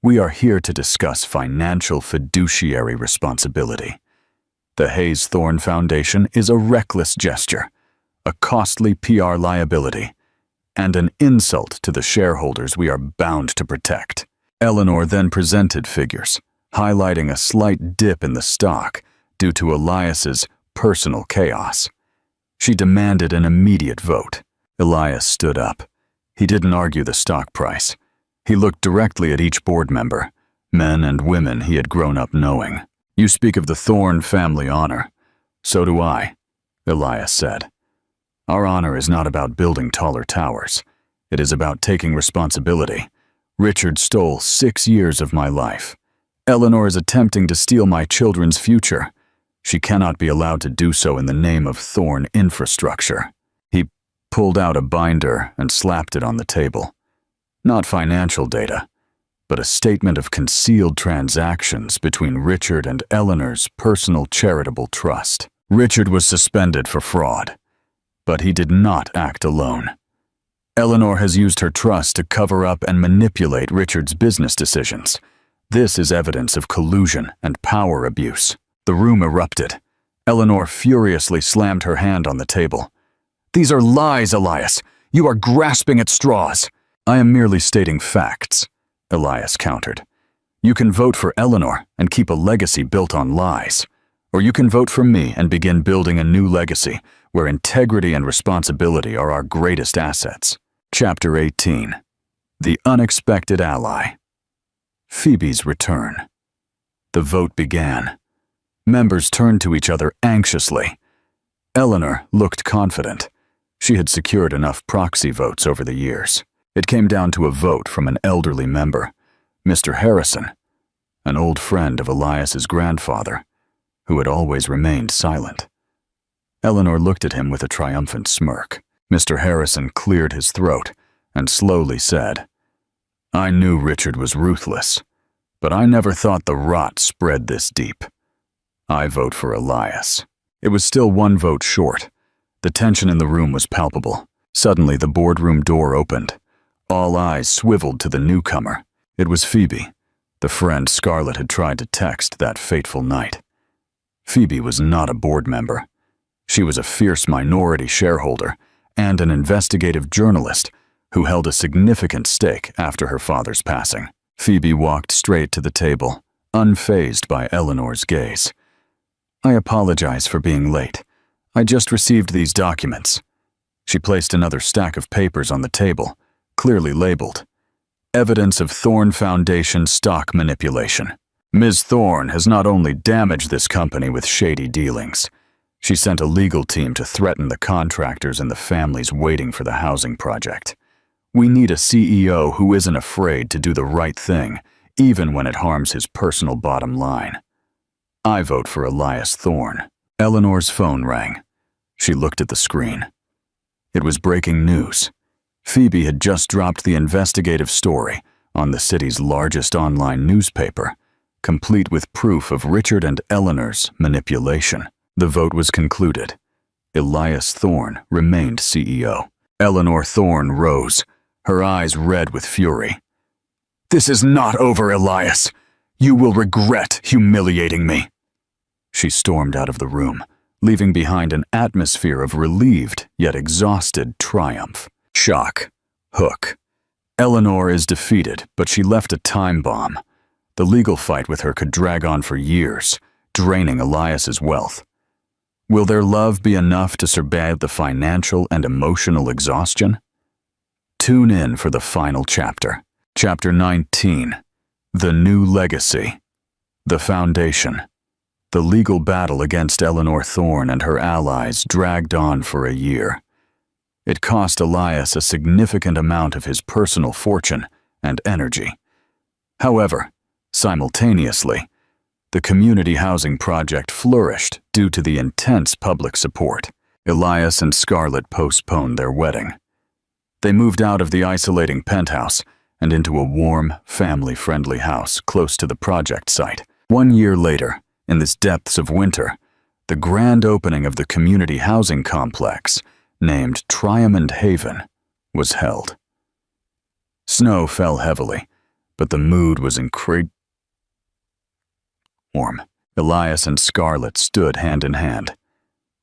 We are here to discuss financial fiduciary responsibility. The Hayes Thorne Foundation is a reckless gesture, a costly PR liability, and an insult to the shareholders we are bound to protect. Eleanor then presented figures, highlighting a slight dip in the stock due to Elias's personal chaos. She demanded an immediate vote. Elias stood up. He didn't argue the stock price. He looked directly at each board member, men and women he had grown up knowing. You speak of the Thorne family honor. So do I, Elias said. Our honor is not about building taller towers. It is about taking responsibility. Richard stole 6 years of my life. Eleanor is attempting to steal my children's future. She cannot be allowed to do so in the name of Thorn infrastructure. He pulled out a binder and slapped it on the table. Not financial data, but a statement of concealed transactions between Richard and Eleanor's personal charitable trust. Richard was suspended for fraud, but he did not act alone. Eleanor has used her trust to cover up and manipulate Richard's business decisions. This is evidence of collusion and power abuse. The room erupted. Eleanor furiously slammed her hand on the table. These are lies, Elias. You are grasping at straws. I am merely stating facts, Elias countered. You can vote for Eleanor and keep a legacy built on lies. Or you can vote for me and begin building a new legacy where integrity and responsibility are our greatest assets. Chapter 18. The Unexpected Ally. Phoebe's Return. The vote began. Members turned to each other anxiously. Eleanor looked confident. She had secured enough proxy votes over the years. It came down to a vote from an elderly member, Mr. Harrison, an old friend of Elias's grandfather, who had always remained silent. Eleanor looked at him with a triumphant smirk. Mr. Harrison cleared his throat and slowly said, I knew Richard was ruthless, but I never thought the rot spread this deep. I vote for Elias. It was still one vote short. The tension in the room was palpable. Suddenly, the boardroom door opened. All eyes swiveled to the newcomer. It was Phoebe, the friend Scarlett had tried to text that fateful night. Phoebe was not a board member. She was a fierce minority shareholder and an investigative journalist who held a significant stake after her father's passing. Phoebe walked straight to the table, unfazed by Eleanor's gaze. I apologize for being late. I just received these documents. She placed another stack of papers on the table, clearly labeled, Evidence of Thorn Foundation Stock Manipulation. Ms. Thorn has not only damaged this company with shady dealings, she sent a legal team to threaten the contractors and the families waiting for the housing project. We need a CEO who isn't afraid to do the right thing, even when it harms his personal bottom line. I vote for Elias Thorn. Eleanor's phone rang. She looked at the screen. It was breaking news. Phoebe had just dropped the investigative story on the city's largest online newspaper, complete with proof of Richard and Eleanor's manipulation. The vote was concluded. Elias Thorn remained CEO. Eleanor Thorn rose, her eyes red with fury. This is not over, Elias. You will regret humiliating me. She stormed out of the room, leaving behind an atmosphere of relieved yet exhausted triumph. Shock. Hook. Eleanor is defeated, but she left a time bomb. The legal fight with her could drag on for years, draining Elias's wealth. Will their love be enough to survive the financial and emotional exhaustion? Tune in for the final chapter. Chapter 19. The New Legacy. The Foundation. The legal battle against Eleanor Thorn and her allies dragged on for a year. It cost Elias a significant amount of his personal fortune and energy. However, simultaneously, the community housing project flourished due to the intense public support. Elias and Scarlett postponed their wedding. They moved out of the isolating penthouse and into a warm, family-friendly house close to the project site. 1 year later, in the depths of winter, the grand opening of the community housing complex, named Triamond Haven, was held. Snow fell heavily, but the mood was incredibly warm. Elias and Scarlett stood hand in hand.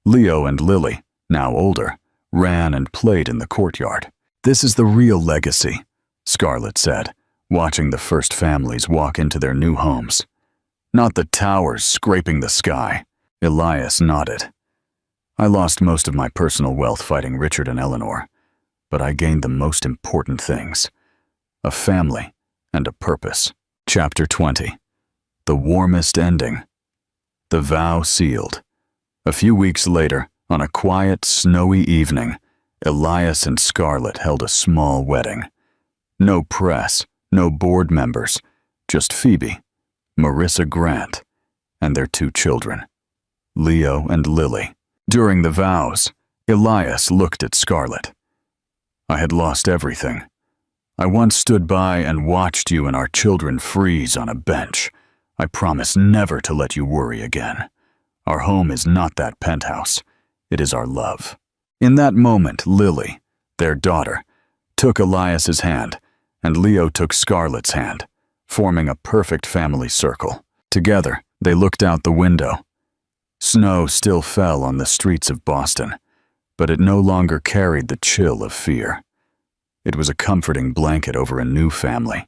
Leo and Lily, now older, ran and played in the courtyard. This is the real legacy, Scarlett said, watching the first families walk into their new homes. Not the towers scraping the sky. Elias nodded. I lost most of my personal wealth fighting Richard and Eleanor, but I gained the most important things: a family and a purpose. Chapter 20. The Warmest Ending. The Vow Sealed. A few weeks later, on a quiet, snowy evening, Elias and Scarlett held a small wedding. No press, no board members, just Phoebe, Marissa Grant, and their 2 children, Leo and Lily. During the vows, Elias looked at Scarlett. "I had lost everything. I once stood by and watched you and our children freeze on a bench. I promise never to let you worry again. Our home is not that penthouse. It is our love." In that moment, Lily, their daughter, took Elias's hand, and Leo took Scarlett's hand, forming a perfect family circle. Together, they looked out the window. Snow still fell on the streets of Boston, but it no longer carried the chill of fear. It was a comforting blanket over a new family,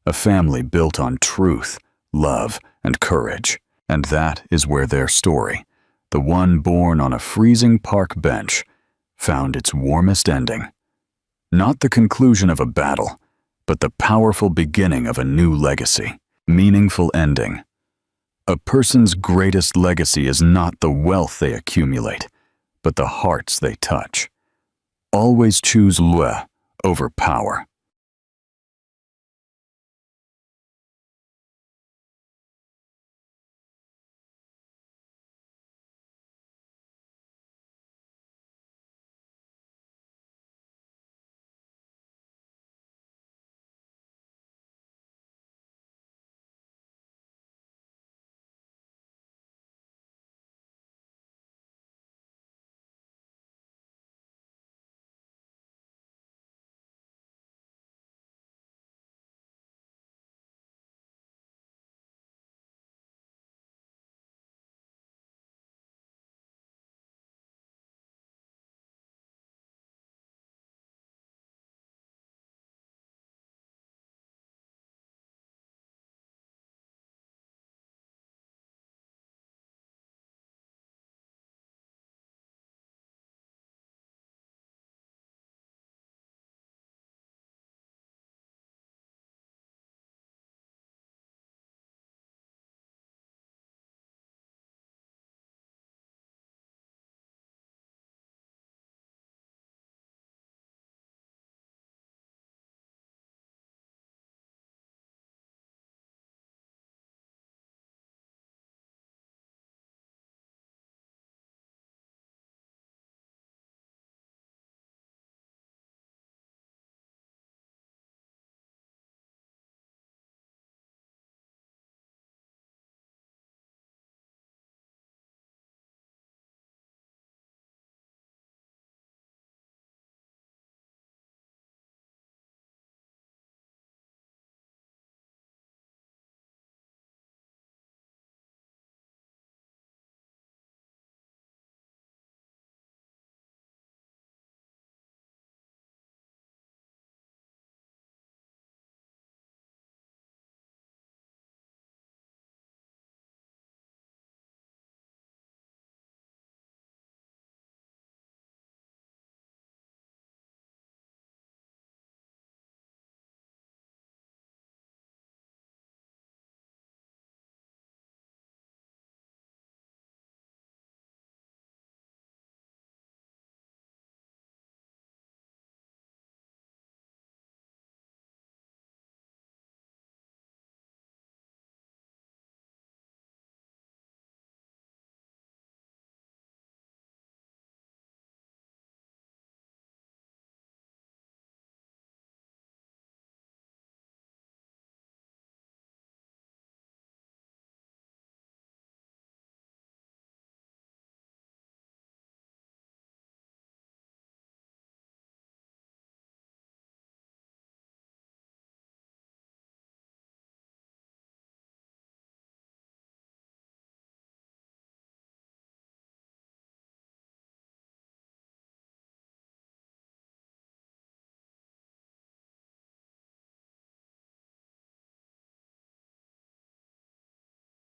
a family built on truth, love, and courage. And that is where their story, the one born on a freezing park bench, found its warmest ending. Not the conclusion of a battle, but the powerful beginning of a new legacy, meaningful ending. A person's greatest legacy is not the wealth they accumulate, but the hearts they touch. Always choose loi over power.